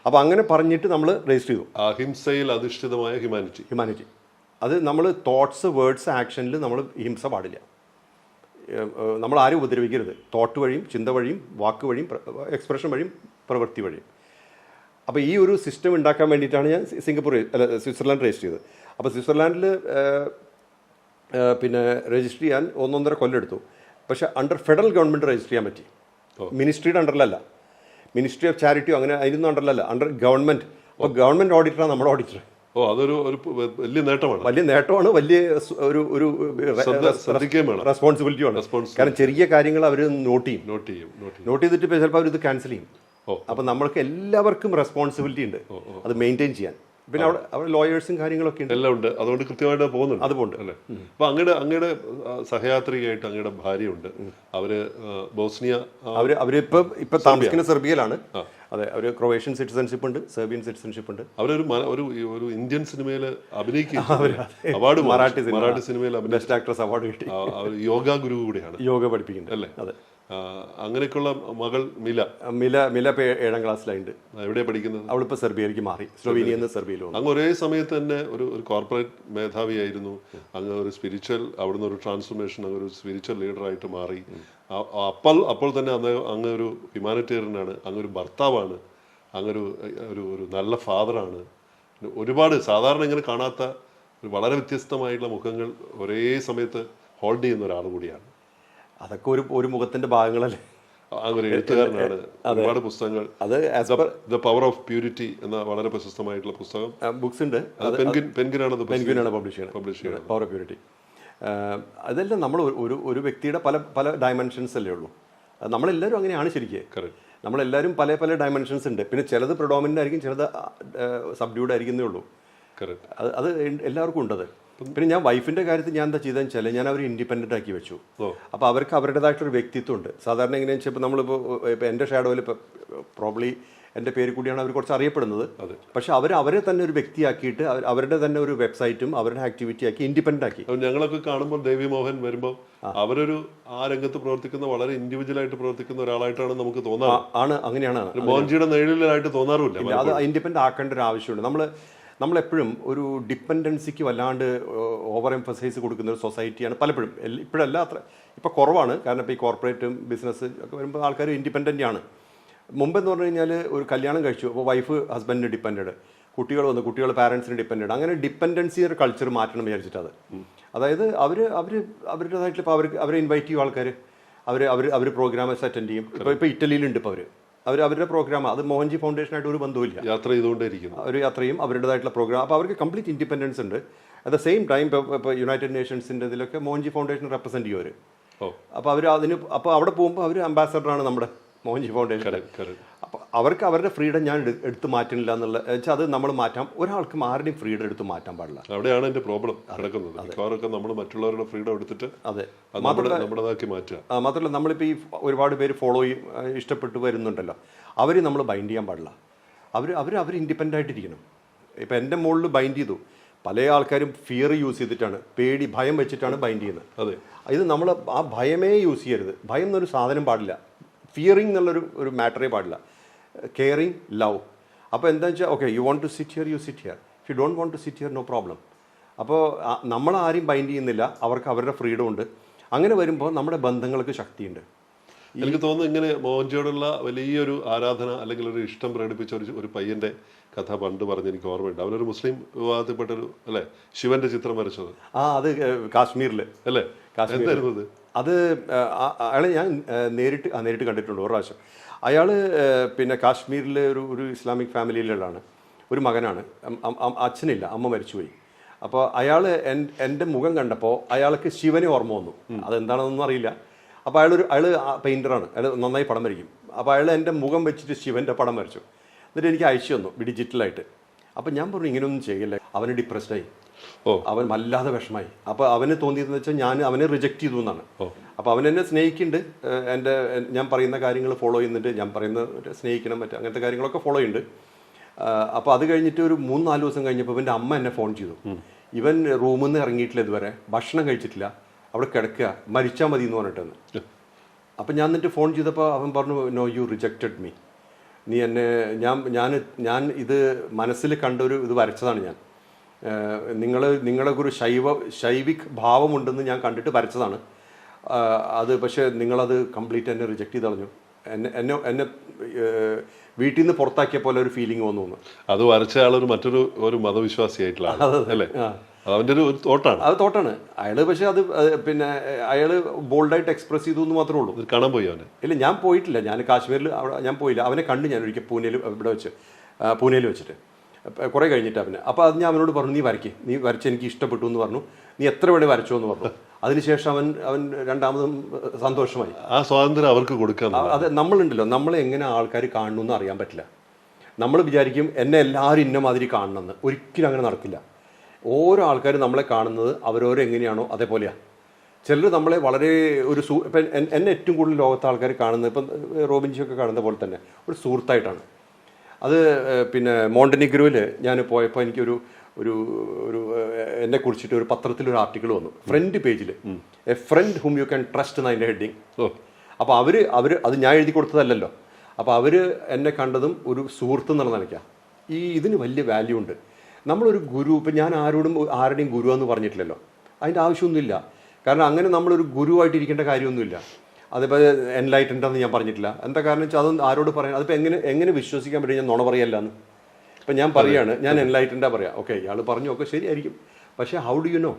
അപ്പോൾ അങ്ങനെ പറഞ്ഞിട്ട് നമ്മൾ രജിസ്റ്റർ ചെയ്തു, അഹിംസയിൽ അധിഷ്ഠിതമായ ഹ്യൂമാനിറ്റി. അത് നമ്മൾ തോട്ട്സ് വേർഡ്സ് ആക്ഷനിൽ നമ്മൾ ഹിംസ പാടില്ല. നമ്മൾ ആരും ഉപദ്രവിക്കരുത്. തോട്ട് വഴിയും ചിന്ത വഴിയും വാക്ക് വഴിയും എക്സ്പ്രഷൻ വഴിയും പ്രവൃത്തി വഴിയും. അപ്പോൾ ഈ ഒരു സിസ്റ്റം ഉണ്ടാക്കാൻ വേണ്ടിയിട്ടാണ് ഞാൻ സ്വിറ്റ്സർലാൻഡ് രജിസ്റ്റർ ചെയ്തത്. അപ്പോൾ സ്വിറ്റ്സർലാൻഡിൽ പിന്നെ രജിസ്റ്റർ ചെയ്യാൻ 1.5 കൊല്ലം എടുത്തു. പക്ഷേ അണ്ടർ ഫെഡറൽ ഗവൺമെൻറ് രജിസ്റ്റർ ചെയ്യാൻ പറ്റി. മിനിസ്ട്രിയുടെ അണ്ടറിലല്ല, മിനിസ്ട്രി ഓഫ് ചാരിറ്റിയോ അങ്ങനെ അതിനൊന്നും അണ്ടറിലല്ല, അണ്ടർ ഗവൺമെൻറ്. അപ്പോൾ ഗവൺമെൻറ് ഓഡിറ്ററാണ് നമ്മുടെ ഓഡിറ്റർ. അതൊരു വലിയ നേട്ടമാണ്. വലിയ ഒരു റെസ്പോൺസിബിലിറ്റിയാണ്. കാരണം ചെറിയ കാര്യങ്ങൾ അവർ നോട്ട് ചെയ്തിട്ട് ചിലപ്പോൾ അവർ ഇത് ക്യാൻസൽ ചെയ്യും. അപ്പോൾ നമ്മൾക്ക് എല്ലാവർക്കും റെസ്പോൺസിബിലിറ്റി ഉണ്ട് അത് മെയിൻറ്റെയിൻ ചെയ്യാൻ. പിന്നെ അവിടെ ലോയേഴ്സും കാര്യങ്ങളൊക്കെ ഉണ്ട്, എല്ലാം ഉണ്ട്. അതുകൊണ്ട് കൃത്യമായിട്ട് പോകുന്നുണ്ട്. അതുകൊണ്ട് അല്ലേ. അപ്പൊ അങ്ങയുടെ സഹയാത്രികയായിട്ട് അങ്ങയുടെ ഭാര്യയുണ്ട്. അവര് ബോസ്നിയ, അവരിപ്പോ താമസിക്കുന്ന സെർബിയയിലാണ്. അതെ, അവര് ക്രൊയേഷ്യൻ സിറ്റിസൺഷിപ്പ് ഉണ്ട്, സെർബിയൻ സിറ്റിസൺഷിപ്പ് ഉണ്ട്. അവരൊരു ഇന്ത്യൻ സിനിമയിൽ അഭിനയിക്കുക, അവാർഡ് മറാഠി സിനിമയിൽ ബെസ്റ്റ് ആക്ട്രസ് അവാർഡ് കിട്ടി. യോഗ ഗുരു കൂടിയാണ്, യോഗ പഠിപ്പിക്കുന്നത് അല്ലേ. അതെ. അങ്ങനെയൊക്കെയുള്ള മകൾ മില 7ാം ക്ലാസ്സിലായിട്ട്. എവിടെയാണ് പഠിക്കുന്നത്? അവളിപ്പോൾ സെർബിയയിലേക്ക് മാറി, സ്ലോവേനിയയിൽ നിന്ന് സെർബിയയിൽ. അങ്ങ് ഒരേ സമയത്ത് തന്നെ ഒരു കോർപ്പറേറ്റ് മേധാവിയായിരുന്നു. അങ്ങ് ഒരു സ്പിരിച്വൽ, അവിടുന്ന് ഒരു ട്രാൻസ്ഫോർമേഷൻ, അങ്ങ് ഒരു സ്പിരിച്വൽ ലീഡറായിട്ട് മാറി. അപ്പോൾ തന്നെ അങ്ങ് ഒരു ഹ്യൂമാനിറ്റേറിയനാണ്, അങ്ങൊരു ഭർത്താവാണ്, അങ്ങൊരു ഒരു നല്ല ഫാദറാണ്. ഒരുപാട് സാധാരണ ഇങ്ങനെ കാണാത്ത വളരെ വ്യത്യസ്തമായിട്ടുള്ള മുഖങ്ങൾ ഒരേ സമയത്ത് ഹോൾഡ് ചെയ്യുന്ന ഒരാൾ കൂടിയാണ്. അതൊക്കെ ഒരു മുഖത്തിന്റെ ഭാഗങ്ങളല്ലേ. ഒരു എഴുത്തുകാരനാണ്, ഒരുപാട് പുസ്തകങ്ങൾ. അത് ദ പവർ ഓഫ് പ്യൂരിറ്റി എന്ന വളരെ പ്രശസ്തമായിട്ടുള്ള പുസ്തകം, ബുക്സ് ഉണ്ട്. പെൻഗ്വിനാണ് പബ്ലിഷ് ചെയ്യുന്നത്, പവർ ഓഫ് പ്യൂരിറ്റി. അതെല്ലാം നമ്മൾ ഒരു വ്യക്തിയുടെ പല ഡയമെൻഷൻസ് അല്ലേ ഉള്ളൂ. നമ്മളെല്ലാവരും അങ്ങനെയാണ് ശരിക്കും. നമ്മളെല്ലാവരും പല ഡയമെൻഷൻസ് ഉണ്ട്. പിന്നെ ചിലത് പ്രൊഡോമിനൻ്റ് ആയിരിക്കും, ചിലത് സബ്ഡ്യൂഡ് ആയിരിക്കുന്നേ ഉള്ളൂ. അത് എല്ലാവർക്കും ഉണ്ടത്. പിന്നെ ഞാൻ വൈഫിൻ്റെ കാര്യത്തിൽ ഞാൻ എന്താ ചെയ്തതെന്ന് വെച്ചാൽ ഞാൻ അവർ ഇൻഡിപെൻഡൻ്റ് ആക്കി വെച്ചു. അപ്പോൾ അവർക്ക് അവരുടേതായിട്ടൊരു വ്യക്തിത്വം ഉണ്ട്. സാധാരണ എങ്ങനെയാണെന്ന് വെച്ചാൽ ഇപ്പോൾ നമ്മളിപ്പോൾ എൻ്റെ ഷാഡോയിൽ ഇപ്പോൾ പ്രോബ്ലി എൻ്റെ പേര് കൂടിയാണ് അവർ കുറച്ച് അറിയപ്പെടുന്നത്. പക്ഷെ അവരെ തന്നെ ഒരു വ്യക്തിയാക്കിയിട്ട് അവരുടെ തന്നെ ഒരു വെബ്സൈറ്റും അവരുടെ ആക്ടിവിറ്റി ആക്കി ഇൻഡിപെൻഡൻ്റ് ആക്കി. ഞങ്ങളൊക്കെ കാണുമ്പോൾ ദേവി മോഹൻ വരുമ്പോൾ അവരൊരു ആ രംഗത്ത് പ്രവർത്തിക്കുന്ന വളരെ ഇൻഡിവിജ്വലായിട്ട് പ്രവർത്തിക്കുന്ന ഒരാളായിട്ടാണ് നമുക്ക് തോന്നാറ്. അങ്ങനെയാണ്. മോഹൻജിയുടെ നിഴലിലായിട്ട് തോന്നാറുമില്ല. അത് ഇൻഡിപെൻഡൻ്റ് ആക്കേണ്ട ഒരു ആവശ്യമുണ്ട്. നമ്മളെപ്പോഴും ഒരു ഡിപ്പെൻഡൻസിക്ക് വല്ലാണ്ട് ഓവർ എംഫസൈസ് കൊടുക്കുന്ന ഒരു സൊസൈറ്റിയാണ് പലപ്പോഴും. ഇപ്പോഴല്ല, ഇപ്പോൾ കുറവാണ്. കാരണം ഇപ്പോൾ ഈ കോർപ്പറേറ്റും ബിസിനസ് ഒക്കെ വരുമ്പോൾ ആൾക്കാർ ഇൻഡിപെൻഡൻ്റ് ആണ്. മുമ്പെന്ന് പറഞ്ഞു കഴിഞ്ഞാൽ ഒരു കല്യാണം കഴിച്ചു, അപ്പോൾ വൈഫ് ഹസ്ബൻഡിന് ഡിപ്പെൻഡ്, കുട്ടികൾ പാരൻസിന് ഡിപ്പെൻഡ്. അങ്ങനെ ഡിപ്പെൻഡൻസി ഒരു കൾച്ചർ മാറ്റണം വിചാരിച്ചിട്ടത്. അതായത് അവരുടേതായിട്ടുള്ള ഇപ്പോൾ അവരെ ഇൻവൈറ്റ് ചെയ്യും ആൾക്കാർ, അവർ പ്രോഗ്രാംസ് അറ്റൻഡ് ചെയ്യും. ഇപ്പോൾ ഇറ്റലിയിലുണ്ട്. ഇപ്പോൾ അവരുടെ പ്രോഗ്രാം അത് മോഹൻജി ഫൗണ്ടേഷനായിട്ട് ഒരു ബന്ധവുമില്ല. യാത്ര ചെയ്തുകൊണ്ടേയിരിക്കുന്നു. ഒരു യാത്രയും അവരുടേതായിട്ടുള്ള പ്രോഗ്രാം. അപ്പോൾ അവർക്ക് കംപ്ലീറ്റ് ഇൻഡിപെൻഡൻസ് ഉണ്ട്. അറ്റ് ദ സെയിം ടൈം ഇപ്പോൾ യുണൈറ്റഡ് നേഷൻസിൻ്റെ ഇതിലൊക്കെ മോഹൻജി ഫൗണ്ടേഷൻ റെപ്രസെൻറ്റ് ചെയ്യും അവർ. അപ്പോൾ അവിടെ പോകുമ്പോൾ അവർ അംബാസഡറാണ് നമ്മുടെ മോഹൻജി ഫൗണ്ടേഷൻ. അപ്പോൾ അവർക്ക് അവരുടെ ഫ്രീഡം ഞാൻ എടുത്ത് മാറ്റുന്നില്ല എന്നുള്ള വെച്ചാൽ അത് നമ്മൾ മാറ്റാം. ഒരാൾക്കും ആരുടെയും ഫ്രീഡം എടുത്ത് മാറ്റാൻ പാടില്ല. അവിടെയാണ് എൻ്റെ പ്രോബ്ലം കിടക്കുന്നത്. മിക്കവാറൊക്കെ നമ്മൾ മറ്റുള്ളവരുടെ ഫ്രീഡം എടുത്തിട്ട് നമ്മുടേതാക്കി മാറ്റുക. മാത്രമല്ല നമ്മളിപ്പോൾ ഈ ഒരുപാട് പേര് ഫോളോ ചെയ്യും, ഇഷ്ടപ്പെട്ട് വരുന്നുണ്ടല്ലോ, അവർ നമ്മൾ ബൈൻഡ് ചെയ്യാൻ പാടില്ല. അവർ ഇൻഡിപെൻഡൻ്റ് ആയിട്ടിരിക്കണം. ഇപ്പോൾ എൻ്റെ മുകളിൽ ബൈൻഡ് ചെയ്തു. പല ആൾക്കാരും ഫിയർ യൂസ് ചെയ്തിട്ടാണ്, ഭയം വെച്ചിട്ടാണ് ബൈൻഡ് ചെയ്യുന്നത്. ഇത് നമ്മൾ ആ ഭയമേ യൂസ് ചെയ്യരുത്. ഭയം എന്നൊരു സാധനം പാടില്ല. ഫിയറിങ് എന്നുള്ളൊരു മാറ്ററേ പാടില്ല. Caring, love. അപ്പോൾ എന്താ വെച്ചാൽ okay, you want to sit here, you sit here. If you don't want to sit here, no problem. അപ്പോൾ നമ്മളാരും ബൈൻഡ് ചെയ്യുന്നില്ല, അവർക്ക് അവരുടെ ഫ്രീഡം ഉണ്ട്. അങ്ങനെ വരുമ്പോൾ നമ്മുടെ ബന്ധങ്ങൾക്ക് ശക്തിയുണ്ട്. എനിക്ക് തോന്നുന്നു ഇങ്ങനെ മോഹൻജിയോടുള്ള വലിയൊരു ആരാധന അല്ലെങ്കിൽ ഒരു ഇഷ്ടം പ്രകടിപ്പിച്ച ഒരു പയ്യന്റെ കഥ പണ്ട് പറഞ്ഞ് എനിക്ക് ഓർമ്മയുണ്ട്. അവനൊരു മുസ്ലിം വിഭാഗത്തിൽപ്പെട്ടൊരു അല്ലേ ശിവന്റെ ചിത്രം വരച്ചത്. അത് കാശ്മീരിൽ അല്ലേ? എന്തായിരുന്നു അത്? അയാളെ ഞാൻ നേരിട്ട് കണ്ടിട്ടുണ്ട് ഒരു പ്രാവശ്യം. അയാൾ പിന്നെ കാശ്മീരിലെ ഒരു ഇസ്ലാമിക് ഫാമിലിയിലാണ്, ഒരു മകനാണ്. അച്ഛനില്ല, അമ്മ മരിച്ചുപോയി. അപ്പോൾ അയാൾ എൻ്റെ മുഖം കണ്ടപ്പോൾ അയാൾക്ക് ശിവനെ ഓർമ്മ വന്നു. അതെന്താണെന്നൊന്നും അറിയില്ല. അപ്പോൾ അയാൾ പെയിൻറ്ററാണ്, അയാൾ നന്നായി പടം വരയ്ക്കും. അപ്പോൾ അയാൾ എൻ്റെ മുഖം വെച്ചിട്ട് ശിവൻ്റെ പടം വരച്ചു. എന്നിട്ട് എനിക്ക് അയച്ചു തന്നു ഡിജിറ്റലായിട്ട്. അപ്പോൾ ഞാൻ പറഞ്ഞു ഇങ്ങനെയൊന്നും ചെയ്യില്ല. അവന് ഡിപ്രസ്ഡായി, അവൻ വല്ലാതെ വിഷമായി. അപ്പോൾ അവന് തോന്നിയതെന്ന് വെച്ചാൽ ഞാൻ അവനെ റിജക്റ്റ് ചെയ്തു എന്നാണ്. അപ്പോൾ അവൻ എന്നെ സ്നേഹിക്കുന്നുണ്ട്, ഞാൻ പറയുന്ന കാര്യങ്ങൾ ഫോളോ ചെയ്യുന്നുണ്ട്, ഞാൻ പറയുന്ന സ്നേഹിക്കണം അങ്ങനത്തെ കാര്യങ്ങളൊക്കെ ഫോളോ ചെയ്യുന്നുണ്ട്. അപ്പോൾ അത് കഴിഞ്ഞിട്ട് ഒരു 3-4 ദിവസം കഴിഞ്ഞപ്പോൾ ഇവൻ്റെ അമ്മ എന്നെ ഫോൺ ചെയ്തു. ഇവൻ റൂമിൽ നിന്ന് ഇറങ്ങിയിട്ടില്ല, ഇതുവരെ ഭക്ഷണം കഴിച്ചിട്ടില്ല, അവിടെ കിടക്കുക, മരിച്ചാൽ മതി എന്ന് പറഞ്ഞിട്ടെന്ന്. അപ്പം ഞാൻ എന്നിട്ട് ഫോൺ ചെയ്തപ്പോൾ അവൻ പറഞ്ഞു, നോ, യു റിജക്റ്റഡ് മീ. നീ എന്നെ ഞാൻ ഇത് മനസ്സിൽ കണ്ടൊരു ഇത് വരച്ചതാണ് ഞാൻ. നിങ്ങളൊക്കെ ഒരു ശൈവിക് ഭാവമുണ്ടെന്ന് ഞാൻ കണ്ടിട്ട് വരച്ചതാണ്. അത് പക്ഷേ നിങ്ങളത് കംപ്ലീറ്റ് എന്നെ റിജക്റ്റ് ചെയ്ത് കളഞ്ഞു. എന്നെ വീട്ടിൽ നിന്ന് പുറത്താക്കിയ പോലെ ഒരു ഫീലിംഗ് വന്നു. അത് വരച്ച ആളൊരു മറ്റൊരു മതവിശ്വാസിയായിട്ടുള്ള അല്ലേ? അവൻ്റെ ഒരു തോട്ടാണ്. അത് തോട്ടാണ് അയാൾ. പക്ഷെ അത് പിന്നെ അയാൾ ബോൾഡായിട്ട് എക്സ്പ്രസ് ചെയ്തു എന്ന് മാത്രമേ ഉള്ളൂ. കാണാൻ പോയി അവന്? ഇല്ല, ഞാൻ പോയിട്ടില്ല. ഞാൻ കാശ്മീരിൽ ഞാൻ പോയില്ല. അവനെ കണ്ട് ഞാൻ ഒരിക്കൽ പൂനെയിൽ വെച്ചിട്ട് കുറേ കഴിഞ്ഞിട്ട് അവന്. അപ്പോൾ അത് ഞാൻ അവനോട് പറഞ്ഞു, നീ വരച്ച് എനിക്ക് ഇഷ്ടപ്പെട്ടു എന്ന് പറഞ്ഞു. നീ എത്ര വേണേ വരച്ചോ എന്ന് പറഞ്ഞു. അതിനുശേഷം അവൻ രണ്ടാമതും സന്തോഷമായി. ആ സ്വാതന്ത്ര്യം അവർക്ക് കൊടുക്കാൻ. അത് നമ്മളുണ്ടല്ലോ, നമ്മളെ എങ്ങനെ ആൾക്കാർ കാണണമെന്ന് അറിയാൻ പറ്റില്ല. നമ്മൾ വിചാരിക്കും എന്നെ എല്ലാവരും ഇന്ന മാതിരി കാണണമെന്ന്. ഒരിക്കലും അങ്ങനെ നടക്കില്ല. ഓരോ ആൾക്കാരും നമ്മളെ കാണുന്നത് അവരോരോ എങ്ങനെയാണോ അതേപോലെയാണ്. ചിലർ നമ്മളെ വളരെ ഇപ്പം എന്നെ ഏറ്റവും കൂടുതൽ ലോകത്തെ ആൾക്കാർ കാണുന്നത് ഇപ്പം റോബിൻജിയൊക്കെ കാണുന്ന പോലെ തന്നെ ഒരു സുഹൃത്തായിട്ടാണ്. അത് പിന്നെ മോണ്ടനിഗ്രോയിൽ ഞാൻ പോയപ്പോൾ എനിക്കൊരു എന്നെ കുറിച്ചിട്ട് ഒരു പത്രത്തിലൊരു ആർട്ടിക്കിൾ വന്നു, ഫ്രണ്ട് പേജിൽ, a friend whom you can trust എന്നതിൻ്റെ ഹെഡിങ്. അപ്പോൾ അവർ അത് ഞാൻ എഴുതി കൊടുത്തതല്ലല്ലോ. അപ്പോൾ അവർ എന്നെ കണ്ടതും ഒരു സുഹൃത്ത് എന്നുള്ള നിലയ്ക്കാണ്. ഇതിന് വലിയ വാല്യൂ ഉണ്ട്. നമ്മളൊരു ഗുരു, ഇപ്പം ഞാൻ ആരുടെയും ഗുരു എന്ന് പറഞ്ഞിട്ടില്ലല്ലോ. അതിൻ്റെ ആവശ്യമൊന്നുമില്ല. കാരണം അങ്ങനെ നമ്മളൊരു ഗുരുവായിട്ടിരിക്കേണ്ട കാര്യമൊന്നുമില്ല. അതേപോലെ എൻലൈറ്റൻഡ് എന്ന് ഞാൻ പറഞ്ഞിട്ടില്ല. എന്താ കാരണം വെച്ചാൽ അതൊന്നും ആരോട് പറയാൻ, അതിപ്പോൾ എങ്ങനെ വിശ്വസിക്കാൻ പറ്റും ഞാൻ നുണ പറയല്ല എന്ന്. ഇപ്പം ഞാൻ പറയുകയാണ്, ഞാൻ എൻലൈറ്റൻഡാണ് പറയാം. ഓക്കെ, ഇയാൾ പറഞ്ഞു, ഒക്കെ ശരിയായിരിക്കും. പക്ഷേ ഹൗ ഡു യു നോ?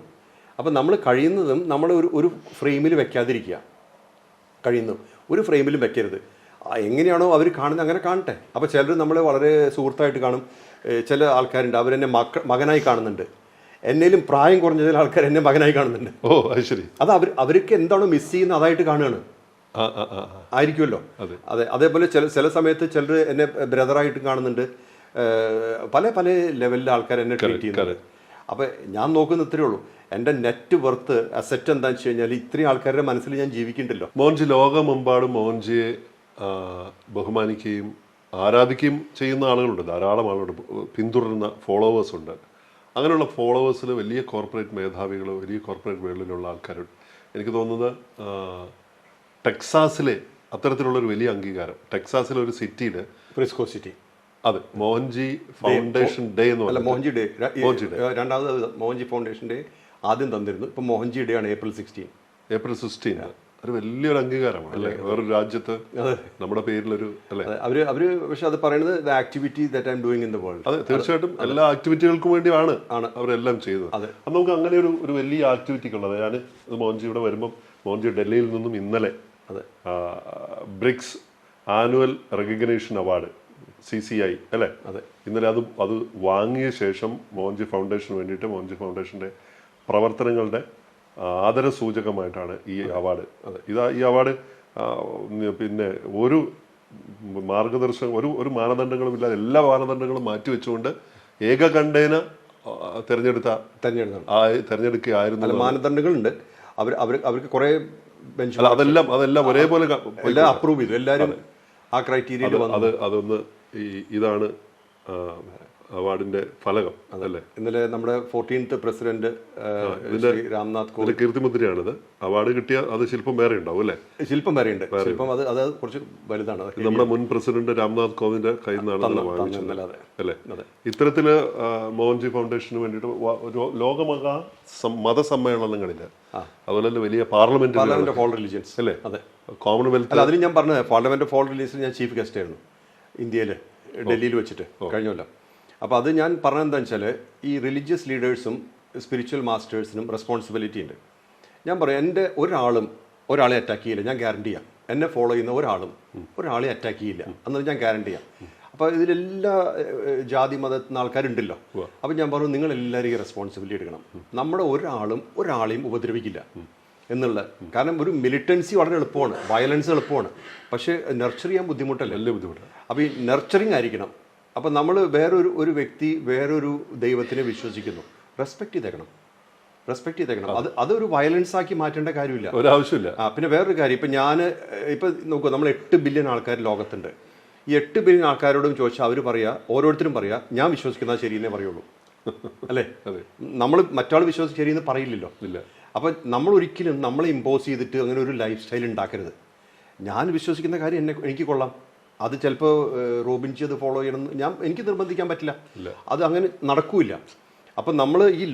അപ്പം നമ്മൾ കഴിയുന്നതും നമ്മൾ ഒരു ഫ്രെയിമിൽ വെക്കാതിരിക്കുക. കഴിയുന്നതും ഒരു ഫ്രെയിമിലും വെക്കരുത്. എങ്ങനെയാണോ അവർ കാണുന്നത് അങ്ങനെ കാണട്ടെ. അപ്പോൾ ചിലർ നമ്മളെ വളരെ സുഹൃത്തായിട്ട് കാണും. ചില ആൾക്കാരുണ്ട് അവരെന്നെ മകനായി കാണുന്നുണ്ട്. എന്നേലും പ്രായം കുറഞ്ഞ ചില ആൾക്കാർ എന്നെ മകനായി കാണുന്നുണ്ട്. ഓ, അത് ശരി. അത് അവർക്ക് എന്താണോ മിസ് ചെയ്യുന്നത് അതായിട്ട് കാണുകയാണ്. ആയിരിക്കുമല്ലോ. അതെ. അതേപോലെ ചില സമയത്ത് ചിലർ എന്നെ ബ്രദറായിട്ട് കാണുന്നുണ്ട്. പല ലെവലിലെ ആൾക്കാർ എന്നെ ട്രീറ്റ് ചെയ്യുന്നത്. അപ്പോൾ ഞാൻ നോക്കുന്ന ഇത്രയേ ഉള്ളൂ, എൻ്റെ നെറ്റ് വർത്ത് അസെറ്റ് എന്താണെന്ന് വെച്ച് കഴിഞ്ഞാൽ ഇത്രയും ആൾക്കാരുടെ മനസ്സിൽ ഞാൻ ജീവിക്കുന്നുണ്ടല്ലോ. മോഹൻജി ലോകമെമ്പാടും മോഹൻജിയെ ബഹുമാനിക്കുകയും ആരാധിക്കുകയും ചെയ്യുന്ന ആളുകളുണ്ട്, ധാരാളം ആളുകളുണ്ട്, പിന്തുടരുന്ന ഫോളോവേഴ്സ് ഉണ്ട്. അങ്ങനെയുള്ള ഫോളോവേഴ്സിൽ വലിയ കോർപ്പറേറ്റ് മേധാവികൾ, വലിയ കോർപ്പറേറ്റ് വേൾഡിലുള്ള ആൾക്കാരുണ്ട്. എനിക്ക് തോന്നുന്നത് ടെക്സാസിലെ അത്തരത്തിലുള്ളൊരു വലിയ അംഗീകാരം, ടെക്സാസിലെ ഒരു സിറ്റിയിൽ, ഫ്രിസ്കോ സിറ്റി, അതെ, മോഹൻജി ഫൗണ്ടേഷൻ ഡേ എന്ന് പറഞ്ഞാൽ മോഹൻജി ഡേ, രണ്ടാമത് മോഹൻജി ഫൗണ്ടേഷൻ ഡേ ആദ്യം തന്നിരുന്നു. ഇപ്പം മോഹൻജി ഡേ ആണ് April 16. ഒരു വലിയൊരു അംഗീകാരമാണ് അല്ലേ, വേറൊരു രാജ്യത്ത് നമ്മുടെ പേരിലൊരു അല്ലേ. അവര് പക്ഷെ അത് പറയുന്നത് the activity that I am doing in the world. അതെ, തീർച്ചയായിട്ടും എല്ലാ ആക്ടിവിറ്റികൾക്കും വേണ്ടിയാണ് അവരെല്ലാം ചെയ്തത്. അത് നമുക്ക് അങ്ങനെ ഒരു വലിയ ആക്ടിവിറ്റിക്കുള്ളത്. ഞാൻ മോഹൻജി ഇവിടെ വരുമ്പം മോഹൻജി ഡൽഹിയിൽ നിന്നും ഇന്നലെ BRICS annual recognition award CCI അല്ലേ, ഇന്നലെ അത് വാങ്ങിയ ശേഷം മോഹൻജി ഫൗണ്ടേഷന് വേണ്ടിയിട്ട് മോഹൻജി ഫൗണ്ടേഷൻ്റെ പ്രവർത്തനങ്ങളുടെ ആദരസൂചകമായിട്ടാണ് ഈ അവാർഡ്. ഈ അവാർഡ് പിന്നെ ഒരു മാർഗദർശനം, ഒരു മാനദണ്ഡങ്ങളും ഇല്ലാതെ എല്ലാ മാനദണ്ഡങ്ങളും മാറ്റിവെച്ചുകൊണ്ട് ഏകകണ്ഠേന തെരഞ്ഞെടുക്കുകയായിരുന്നു. മാനദണ്ഡങ്ങളുണ്ട്, അവർക്ക് കുറെ അതെല്ലാം ഒരേപോലെ അപ്രൂവ് ചെയ്തു. എല്ലാവരും ആ ക്രൈറ്റീരിയയിൽ അതൊന്ന് ഇതാണ് അവാർഡിന്റെ ഫലകം അതല്ലേ. ഇന്നലെ നമ്മുടെ 14th പ്രസിഡന്റ് രാംനാഥ് കോവിന്ദ് കീർത്തിമുദ്രയാണിത്. അവാർഡ് കിട്ടിയ അത് ശില്പം വേറെ ഉണ്ടാവും അല്ലേ? ശില്പം വേറെ ഉണ്ട്. ശില്പം അത് കുറച്ച് വലുതാണ്. നമ്മുടെ മുൻ പ്രസിഡന്റ് രാംനാഥ് കോവിന്ദിന്റെ കയ്യിൽ നിന്നാണ് വാങ്ങിച്ചത് അല്ലേ. ഇത്തരത്തില് മോഹൻജി ഫൗണ്ടേഷന് വേണ്ടിയിട്ട് ലോകമഹാ മതസമ്മേളനങ്ങളില്, അതുപോലെ വലിയ പാർലമെന്റ് ഓഫ് ഓൾ റിലീജിയൻസ് അല്ലേ, അതെ, കോമൺവെൽത്ത്, അതിന് ഞാൻ പറഞ്ഞത് പാർലമെന്റ് ഓഫ് ഓൾ റിലീജിയൻസിൽ ഞാൻ ചീഫ് ഗസ്റ്റ് ആയിരുന്നു ഇന്ത്യയിൽ, ഡൽഹിയിൽ വെച്ചിട്ട് കഴിഞ്ഞല്ലോ. അപ്പോൾ അത് ഞാൻ പറഞ്ഞതെന്താണെന്ന് വെച്ചാൽ ഈ റിലീജിയസ് ലീഡേഴ്സും സ്പിരിച്വൽ മാസ്റ്റേഴ്സിനും റെസ്പോൺസിബിലിറ്റി ഉണ്ട്. ഞാൻ പറയാം, എൻ്റെ ഒരാളെ അറ്റാക്ക് ചെയ്യില്ല, ഞാൻ ഗ്യാരണ്ടി ചെയ്യാം. എന്നെ ഫോളോ ചെയ്യുന്ന ഒരാളെ അറ്റാക്ക് ചെയ്യില്ല എന്നത് ഞാൻ ഗ്യാരണ്ടി ചെയ്യാം. അപ്പോൾ ഇതിലെല്ലാ ജാതി മതത്തിൽ ആൾക്കാരുണ്ടല്ലോ. അപ്പോൾ ഞാൻ പറഞ്ഞു, നിങ്ങളെല്ലാവരും ഈ റെസ്പോൺസിബിലിറ്റി എടുക്കണം. നമ്മുടെ ഒരാളെയും ഉപദ്രവിക്കില്ല എന്നുള്ള. കാരണം ഒരു മിലിറ്റൻസി വളരെ എളുപ്പമാണ്, വയലൻസ് എളുപ്പമാണ്, പക്ഷേ നർച്ചർ ചെയ്യാൻ ബുദ്ധിമുട്ടല്ലേ, വലിയ ബുദ്ധിമുട്ടാണ്. അപ്പോൾ ഈ നർച്ചറിങ് ആയിരിക്കണം. അപ്പം നമ്മൾ വേറൊരു വ്യക്തി വേറൊരു ദൈവത്തിനെ വിശ്വസിക്കുന്നു, റെസ്പെക്ട് ചെയ്തേക്കണം. അതൊരു വയലൻസ് ആക്കി മാറ്റേണ്ട കാര്യമില്ല, ഒരാവശ്യമില്ല. പിന്നെ വേറൊരു കാര്യം, ഇപ്പം നോക്കൂ, നമ്മൾ 8 ബില്യൺ ആൾക്കാർ ലോകത്തുണ്ട്. ഈ 8 ബില്യൺ ആൾക്കാരോടും ചോദിച്ചാൽ അവർ പറയാ, ഓരോരുത്തരും പറയാ, ഞാൻ വിശ്വസിക്കുന്നത് ശരിയെന്നേ പറയുള്ളൂ അല്ലേ. നമ്മൾ മറ്റാൾ വിശ്വസിച്ച് ശരിയെന്ന് പറയില്ലല്ലോ. ഇല്ല. അപ്പം നമ്മൾ ഒരിക്കലും നമ്മളെ ഇമ്പോസ് ചെയ്തിട്ട് അങ്ങനെ ഒരു ലൈഫ് സ്റ്റൈൽ ഉണ്ടാക്കരുത്. ഞാൻ വിശ്വസിക്കുന്ന കാര്യം എനിക്ക് കൊള്ളാം, അത് ചിലപ്പോൾ റോബിൻജി അത് ഫോളോ ചെയ്യണം എനിക്ക് നിർബന്ധിക്കാൻ പറ്റില്ല, അത് അങ്ങനെ നടക്കൂല. അപ്പം നമ്മൾ ഈ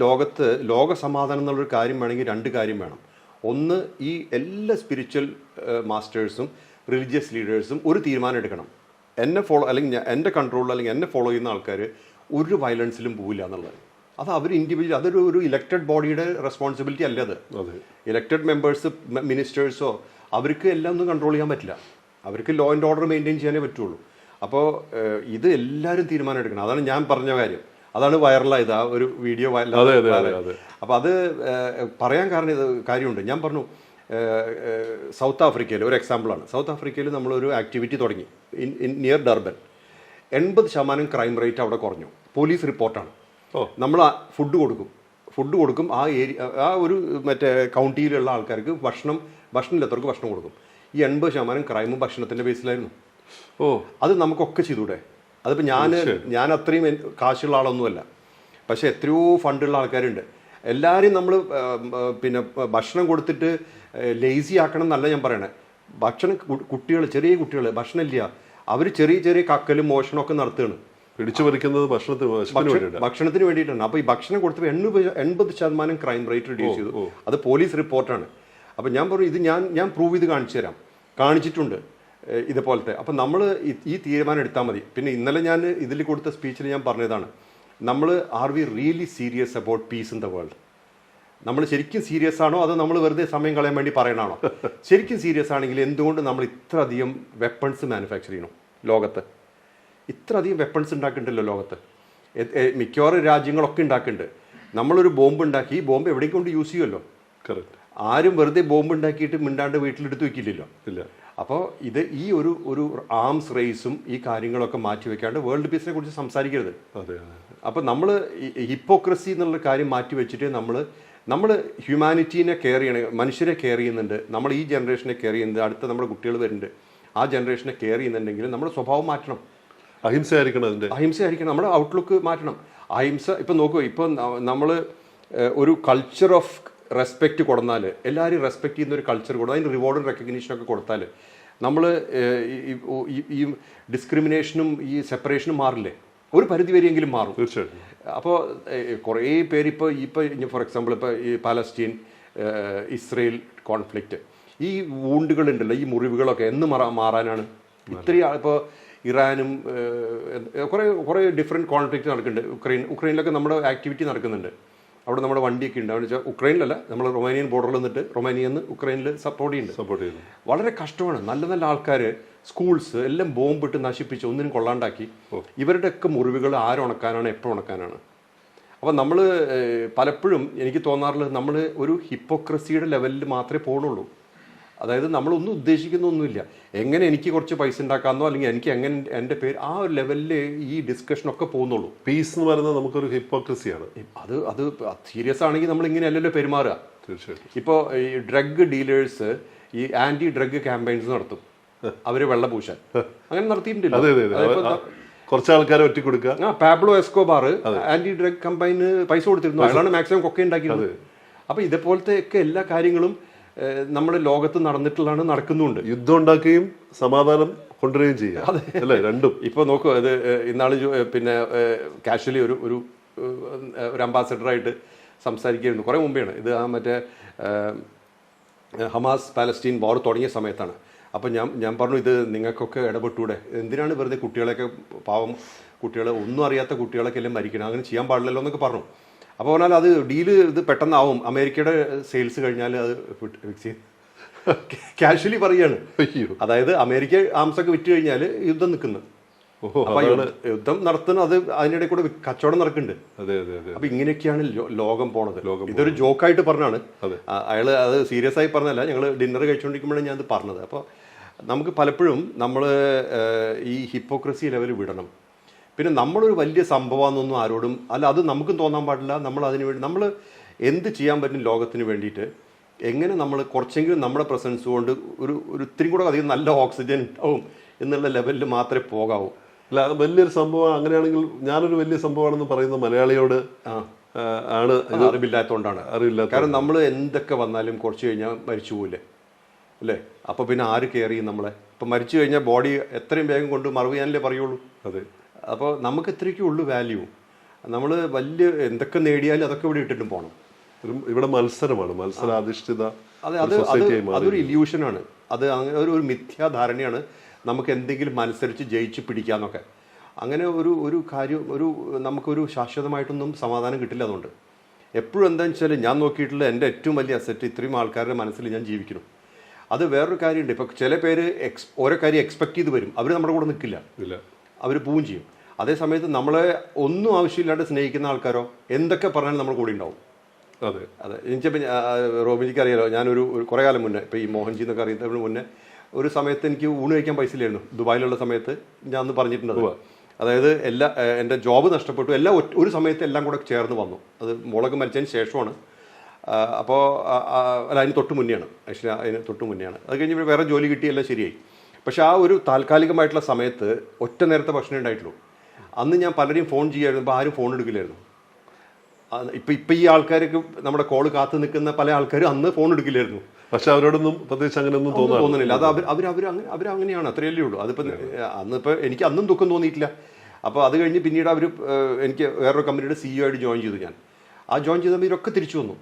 ലോക സമാധാനം എന്നുള്ളൊരു കാര്യം വേണമെങ്കിൽ 2 കാര്യം വേണം. ഒന്ന്, ഈ എല്ലാ സ്പിരിച്വൽ മാസ്റ്റേഴ്സും റിലീജിയസ് ലീഡേഴ്സും ഒരു തീരുമാനം എടുക്കണം. എന്നെ ഫോളോ അല്ലെങ്കിൽ എൻ്റെ കൺട്രോളിൽ അല്ലെങ്കിൽ എന്നെ ഫോളോ ചെയ്യുന്ന ആൾക്കാർ ഒരു വയലൻസിലും പോവില്ല എന്നുള്ളത്. അത് അവർ ഇൻഡിവിജ്വൽ, അതൊരു ഇലക്റ്റഡ് ബോഡിയുടെ റെസ്പോൺസിബിലിറ്റി അല്ല അത്. ഇലക്റ്റഡ് മെമ്പേഴ്സ്, മിനിസ്റ്റേഴ്സോ അവർക്ക് എല്ലാം ഒന്നും കൺട്രോൾ ചെയ്യാൻ പറ്റില്ല. അവർക്ക് ലോ ആൻഡ് ഓർഡർ മെയിൻറ്റെയിൻ ചെയ്യാനേ പറ്റുള്ളൂ. അപ്പോൾ ഇത് എല്ലാവരും തീരുമാനം എടുക്കണം. അതാണ് ഞാൻ പറഞ്ഞ കാര്യം. അതാണ് വൈറലായത്, ആ ഒരു വീഡിയോ അപ്പോൾ അത് പറയാൻ കാര്യമുണ്ട്. ഞാൻ പറഞ്ഞു, സൗത്ത് ആഫ്രിക്കയിൽ ഒരു എക്സാമ്പിളാണ്. സൗത്ത് ആഫ്രിക്കയിൽ നമ്മളൊരു ആക്ടിവിറ്റി തുടങ്ങി നിയർ ഡർബൻ. 80% ക്രൈം റേറ്റ് അവിടെ കുറഞ്ഞു. പോലീസ് റിപ്പോർട്ടാണ്. നമ്മൾ ഫുഡ് കൊടുക്കും ആ ഏരിയ, ആ ഒരു മറ്റേ കൗണ്ടിയിലുള്ള ആൾക്കാർക്ക് ഭക്ഷണമില്ലാത്തവർക്ക് ഭക്ഷണം കൊടുക്കും. ഈ 80% ക്രൈമും ഭക്ഷണത്തിൻ്റെ ബേസിലായിരുന്നു. അത് നമുക്കൊക്കെ ചെയ്തൂടെ? അതിപ്പോൾ ഞാൻ അത്രയും കാശുള്ള ആളൊന്നുമല്ല, പക്ഷേ എത്രയോ ഫണ്ടുള്ള ആൾക്കാരുണ്ട്. എല്ലാവരും നമ്മൾ പിന്നെ ഭക്ഷണം കൊടുത്തിട്ട് ലേസി ആക്കണം എന്നല്ല ഞാൻ പറയണേ. ചെറിയ കുട്ടികൾ ഭക്ഷണമില്ല, അവർ ചെറിയ കക്കലും മോഷണമൊക്കെ നടത്തുകയാണ്. പിടിച്ചു പറിക്കുന്നത് ഭക്ഷണത്തിന് വേണ്ടിയിട്ടാണ്. അപ്പോൾ ഈ ഭക്ഷണം കൊടുത്തപ്പോൾ 80% ക്രൈം റേറ്റ് റിഡ്യൂസ് ചെയ്തു. അത് പോലീസ് റിപ്പോർട്ടാണ്. അപ്പം ഞാൻ പറഞ്ഞു, ഇത് ഞാൻ പ്രൂവ് ചെയ്ത് കാണിച്ചിട്ടുണ്ട് ഇതുപോലത്തെ. അപ്പം നമ്മൾ ഈ തീരുമാനം എടുത്താൽ മതി. പിന്നെ ഇന്നലെ ഞാൻ ഇതിൽ കൊടുത്ത സ്പീച്ചിൽ ഞാൻ പറഞ്ഞതാണ്, നമ്മൾ are we really serious about peace in the world? നമ്മൾ ശരിക്കും സീരിയസ് ആണോ അതോ നമ്മൾ വെറുതെ സമയം കളയാൻ വേണ്ടി പറയണാണോ? ശരിക്കും സീരിയസ് ആണെങ്കിൽ എന്തുകൊണ്ട് നമ്മൾ ഇത്ര അധികം വെപ്പൺസ് മാനുഫാക്ചർ ചെയ്യണം? ലോകത്ത് ഇത്ര അധികം വെപ്പൺസ് ഉണ്ടാക്കുന്നുണ്ടല്ലോ ലോകത്ത്. മിക്കവാറും രാജ്യങ്ങളൊക്കെ ഉണ്ടാക്കുന്നുണ്ട്. നമ്മളൊരു ബോംബ് ഉണ്ടാക്കി, ഈ ബോംബ് എവിടേക്ക് കൊണ്ട് യൂസ് ചെയ്യുമല്ലോ. കറക്റ്റ്. ആരും വെറുതെ ബോംബ് ഉണ്ടാക്കിയിട്ട് മിണ്ടാണ്ട് വീട്ടിലെടുത്ത് വെക്കില്ലല്ലോ. ഇല്ല. അപ്പോൾ ഈ ഒരു ആംസ് റേസും ഈ കാര്യങ്ങളൊക്കെ മാറ്റി വെക്കാണ്ട് വേൾഡ് പീസിനെ കുറിച്ച് സംസാരിക്കരുത്. അപ്പോൾ നമ്മൾ ഹിപ്പോക്രസി എന്നുള്ള കാര്യം മാറ്റി വെച്ചിട്ട് നമ്മൾ ഹ്യൂമാനിറ്റീനെ കെയർ ചെയ്യണം, മനുഷ്യരെ കെയർ ചെയ്യുന്നുണ്ട്, നമ്മൾ ഈ ജനറേഷനെ കെയർ ചെയ്യുന്നുണ്ട്, അടുത്ത നമ്മുടെ കുട്ടികൾ വരുന്നുണ്ട്, ആ ജനറേഷനെ കെയർ ചെയ്യുന്നുണ്ടെങ്കിൽ നമ്മുടെ സ്വഭാവം മാറ്റണം. അഹിംസയായിരിക്കണം, നമ്മുടെ ഔട്ട്ലുക്ക് മാറ്റണം. അഹിംസ ഇപ്പം നോക്കൂ, ഇപ്പം നമ്മൾ ഒരു കൾച്ചർ ഓഫ് റെസ്പെക്റ്റ് കൊടുത്താൽ, എല്ലാവരും റെസ്പെക്റ്റ് ചെയ്യുന്ന ഒരു കൾച്ചർ കൊടുത്താൽ, അതിന് റിവാർഡും റെക്കഗ്നീഷനൊക്കെ കൊടുത്താൽ നമ്മൾ ഈ ഡിസ്ക്രിമിനേഷനും ഈ സെപ്പറേഷനും മാറില്ലേ? ഒരു പരിധി വരെയെങ്കിലും മാറും. തീർച്ചയായിട്ടും. അപ്പോൾ കുറേ പേര് ഇപ്പോൾ ഫോർ എക്സാമ്പിൾ ഇപ്പോൾ ഈ പാലസ്റ്റീൻ ഇസ്രയേൽ കോൺഫ്ലിക്റ്റ്, ഈ വൂണ്ടുകളുണ്ടല്ലോ, ഈ മുറിവുകളൊക്കെ എന്ന് മാറാനാണ്? ഇത്രയും ഇപ്പോൾ ഇറാനും കുറേ ഡിഫറെൻറ്റ് കോൺഫ്ലിക്റ്റ് നടക്കുന്നുണ്ട്. ഉക്രൈനിലൊക്കെ നമ്മുടെ ആക്ടിവിറ്റി നടക്കുന്നുണ്ട്. അവിടെ നമ്മുടെ വണ്ടിയൊക്കെ ഉണ്ട്. എന്ന് വെച്ചാൽ ഉക്രൈനിലല്ല, നമ്മൾ റൊമാനിയൻ ബോർഡറിൽ നിന്നിട്ട് റൊമാനിയയിൽ നിന്ന് ഉക്രൈനിൽ സപ്പോർട്ട് ചെയ്യുന്നു. വളരെ കഷ്ടമാണ്. നല്ല ആൾക്കാർ സ്കൂൾസ് എല്ലാം ബോംബിട്ട് നശിപ്പിച്ച് ഒന്നിനും കൊള്ളാണ്ടാക്കി. ഇവരുടെയൊക്കെ മുറിവുകൾ ആരുണക്കാനാണ്, എപ്പോൾ ഉണക്കാനാണ്? അപ്പോൾ നമ്മൾ പലപ്പോഴും എനിക്ക് തോന്നാറുള്ളത്, നമ്മൾ ഒരു ഹിപ്പോക്രസിയുടെ ലെവലിൽ മാത്രമേ പോകണുള്ളൂ. അതായത് നമ്മളൊന്നും ഉദ്ദേശിക്കുന്നൊന്നുമില്ല, എങ്ങനെ എനിക്ക് കുറച്ച് പൈസ ഉണ്ടാക്കാമെന്നോ അല്ലെങ്കിൽ എനിക്ക് എങ്ങനെ എൻ്റെ പേര്, ആ ഒരു ലെവലിൽ ഈ ഡിസ്കഷനൊക്കെ പോകുന്നുള്ളൂ. പീസ് എന്ന് പറയുന്നത് നമുക്കൊരു ഹിപ്പോക്രസിയാണ്. അത് സീരിയസ് ആണെങ്കിൽ നമ്മൾ ഇങ്ങനെയല്ലല്ലോ പെരുമാറുക. തീർച്ചയായിട്ടും. ഇപ്പോൾ ഈ ഡ്രഗ് ഡീലേഴ്സ് ഈ ആൻറ്റി ഡ്രഗ് ക്യാമ്പയിൻസ് നടത്തും, അവര് വെള്ളപൂശാൻ. അങ്ങനെ നടത്തിയിട്ടുണ്ടല്ലോ. കുറച്ച് ആൾക്കാരെ ഒറ്റ കൊടുക്കുക. പാബ്ലോ എസ്കോബാർ ആന്റി ഡ്രഗ് കമ്പൈന് പൈസ കൊടുത്തിരുന്നു. അയാളാണ് മാക്സിമം കൊക്കെ ഉണ്ടാക്കിയിരുന്നത്. അപ്പൊ ഇതേപോലത്തെ ഒക്കെ എല്ലാ കാര്യങ്ങളും നമ്മുടെ ലോകത്ത് നടക്കുന്നുണ്ട്. യുദ്ധം ഉണ്ടാക്കുകയും സമാധാനം കൊണ്ടുവരികയും ചെയ്യുക, അല്ലേ? രണ്ടും. ഇപ്പൊ നോക്കൂ, അത് ഇന്നാള് പിന്നെ കാഷ്വലി ഒരു അംബാസഡറായിട്ട് സംസാരിക്കുകയായിരുന്നു, കുറെ മുമ്പെയാണ് ഇത്. മറ്റേ ഹമാസ് പാലസ്റ്റീൻ വാർ തുടങ്ങിയ സമയത്താണ്. അപ്പം ഞാൻ പറഞ്ഞു, ഇത് നിങ്ങൾക്കൊക്കെ ഇടപെട്ടൂടെ? എന്തിനാണ് വെറുതെ കുട്ടികളെയൊക്കെ, പാവം കുട്ടികളെ, ഒന്നും അറിയാത്ത കുട്ടികളൊക്കെ എല്ലാം മരിക്കണം, അങ്ങനെ ചെയ്യാൻ പാടില്ലല്ലോ എന്നൊക്കെ പറഞ്ഞു. അപ്പോൾ പറഞ്ഞാൽ അത് ഡീല് ഇത് പെട്ടെന്നാവും, അമേരിക്കയുടെ സെയിൽസ് കഴിഞ്ഞാൽ അത് ഫിക്സ് ചെയ്ത് കാഷ്വലി പറയുകയാണ്. അതായത് അമേരിക്ക ആംസൊക്കെ വിറ്റ് കഴിഞ്ഞാൽ യുദ്ധം നിൽക്കുന്നു. അപ്പൊ യുദ്ധം നടത്തുന്ന അത് അതിനിടെ കൂടെ കച്ചവടം നടക്കുന്നുണ്ട്. അപ്പൊ ഇങ്ങനെയൊക്കെയാണ് ലോകം പോണത്. ഇതൊരു ജോക്കായിട്ട് പറഞ്ഞാണ് അയാള്, അത് സീരിയസ് ആയി പറഞ്ഞല്ല. ഞങ്ങൾ ഡിന്നർ കഴിച്ചുകൊണ്ടിരിക്കുമ്പോഴാണ് ഞാൻ ഇത് പറഞ്ഞത്. അപ്പോൾ നമുക്ക് പലപ്പോഴും നമ്മൾ ഈ ഹിപ്പോക്രസി ലെവൽ വിടണം. പിന്നെ നമ്മളൊരു വലിയ സംഭവമാണെന്നൊന്നും ആരോടും അല്ല, അത് നമുക്കും തോന്നാൻ പാടില്ല. നമ്മൾ അതിന് വേണ്ടി നമ്മൾ എന്ത് ചെയ്യാൻ പറ്റും ലോകത്തിന് വേണ്ടിയിട്ട്, എങ്ങനെ നമ്മൾ കുറച്ചെങ്കിലും നമ്മുടെ പ്രസൻസ് കൊണ്ട് ഒരു ഇത്തിരി കൂടെ അധികം നല്ല ഓക്സിജൻ ഉണ്ടാവും എന്നുള്ള ലെവലിൽ മാത്രമേ പോകാവൂ. അല്ല, വലിയൊരു സംഭവം അങ്ങനെയാണെങ്കിൽ ഞാനൊരു വലിയ സംഭവമാണെന്ന് പറയുന്നത് മലയാളിയോട് ആണ്. അറിവില്ലാത്തതുകൊണ്ടാണ്. കാരണം നമ്മൾ എന്തൊക്കെ വന്നാലും കുറച്ച് കഴിഞ്ഞാൽ മരിച്ചു പോവില്ലേ, അല്ലേ? അപ്പോൾ പിന്നെ ആര് കെയർ ചെയ്യും നമ്മളെ? ഇപ്പം മരിച്ചു കഴിഞ്ഞാൽ ബോഡി എത്രയും വേഗം കൊണ്ട് മറവ് ചെയ്യാനല്ലേ പറയുള്ളൂ. അതെ. അപ്പോൾ നമുക്ക് ഇത്രയ്ക്കേ ഉള്ളൂ വാല്യൂ. നമ്മൾ വലിയ എന്തൊക്കെ നേടിയാലും അതൊക്കെ ഇവിടെ ഇട്ടിട്ടും പോകണം. ഇവിടെ മത്സരമാണ്, മത്സരാധിഷ്ഠിത അതെ, അതൊരു ഇല്യൂഷനാണ്. അത് അങ്ങനെ ഒരു മിഥ്യാധാരണയാണ് നമുക്ക് എന്തെങ്കിലും മത്സരിച്ച് ജയിച്ച് പിടിക്കാന്നൊക്കെ. അങ്ങനെ ഒരു കാര്യം നമുക്കൊരു ശാശ്വതമായിട്ടൊന്നും സമാധാനം കിട്ടില്ല. അതുകൊണ്ട് എപ്പോഴും എന്താണെന്ന് വെച്ചാൽ ഞാൻ നോക്കിയിട്ടുള്ള എൻ്റെ ഏറ്റവും വലിയ അസറ്റ് ഇത്രയും ആൾക്കാരുടെ മനസ്സിൽ ഞാൻ ജീവിക്കണം. അത് വേറൊരു കാര്യമുണ്ട്. ഇപ്പോൾ ചില പേര് ഓരോ കാര്യം എക്സ്പെക്ട് ചെയ്ത് വരും, അവർ നമ്മുടെ കൂടെ നിൽക്കില്ല, അവർ പോവുകയും ചെയ്യും. അതേ സമയത്ത് നമ്മളെ ഒന്നും ആവശ്യമില്ലാണ്ട് സ്നേഹിക്കുന്ന ആൾക്കാരോ എന്തൊക്കെ പറഞ്ഞാലും നമ്മുടെ കൂടെ ഉണ്ടാവും. അതെ എനിക്കിപ്പോൾ റോബിജിക്ക് അറിയാലോ, ഞാനൊരു കുറേ കാലം മുന്നേ, ഇപ്പോൾ ഈ മോഹൻജി എന്നൊക്കെ അറിയുന്നതിന് മുന്നേ ഒരു സമയത്ത് എനിക്ക് ഊണ് കഴിക്കാൻ പൈസ ഇല്ലായിരുന്നു. ദുബായിലുള്ള സമയത്ത് ഞാൻ അന്ന് പറഞ്ഞിട്ടുണ്ട്. അതായത് എൻ്റെ ജോബ് നഷ്ടപ്പെട്ടു, ഒരു സമയത്ത് എല്ലാം കൂടെ ചേർന്ന് വന്നു. അത് മുളക് മരിച്ചതിന് ശേഷമാണ്. അപ്പോൾ അതിന് തൊട്ട് മുന്നെയാണ്, ആക്ച്വലി അതിന് തൊട്ട് മുന്നെയാണ്. അത് കഴിഞ്ഞ് വേറെ ജോലി കിട്ടി, എല്ലാം ശരിയായി. പക്ഷേ ആ ഒരു താൽക്കാലികമായിട്ടുള്ള സമയത്ത് ഒറ്റ നേരത്തെ ഭക്ഷണം ഉണ്ടായിട്ടുള്ളൂ. അന്ന് ഞാൻ പലരെയും ഫോൺ ചെയ്യുമായിരുന്നു, അപ്പോൾ ആരും ഫോൺ എടുക്കില്ലായിരുന്നു. ഇപ്പം ഈ ആൾക്കാർക്ക് നമ്മുടെ കോള് കാത്തു നിൽക്കുന്ന പല ആൾക്കാരും അന്ന് ഫോൺ എടുക്കില്ലായിരുന്നു. പക്ഷെ അവരോടൊന്നും പ്രത്യേകിച്ച് അങ്ങനെയൊന്നും തോന്നുന്നില്ല. അത് അവരങ്ങനെയാണ്, അത്രയല്ലേ ഉള്ളൂ. അതിപ്പോൾ അന്നിപ്പോൾ എനിക്ക് അന്നും ദുഃഖം തോന്നിയിട്ടില്ല. അപ്പോൾ അത് കഴിഞ്ഞ് പിന്നീട് എനിക്ക് വേറൊരു കമ്പനിയുടെ CEO ആയിട്ട് ജോയിൻ ചെയ്തു. ഞാൻ ജോയിൻ ചെയ്തപ്പോൾ ഇവരൊക്കെ തിരിച്ചു വന്നു.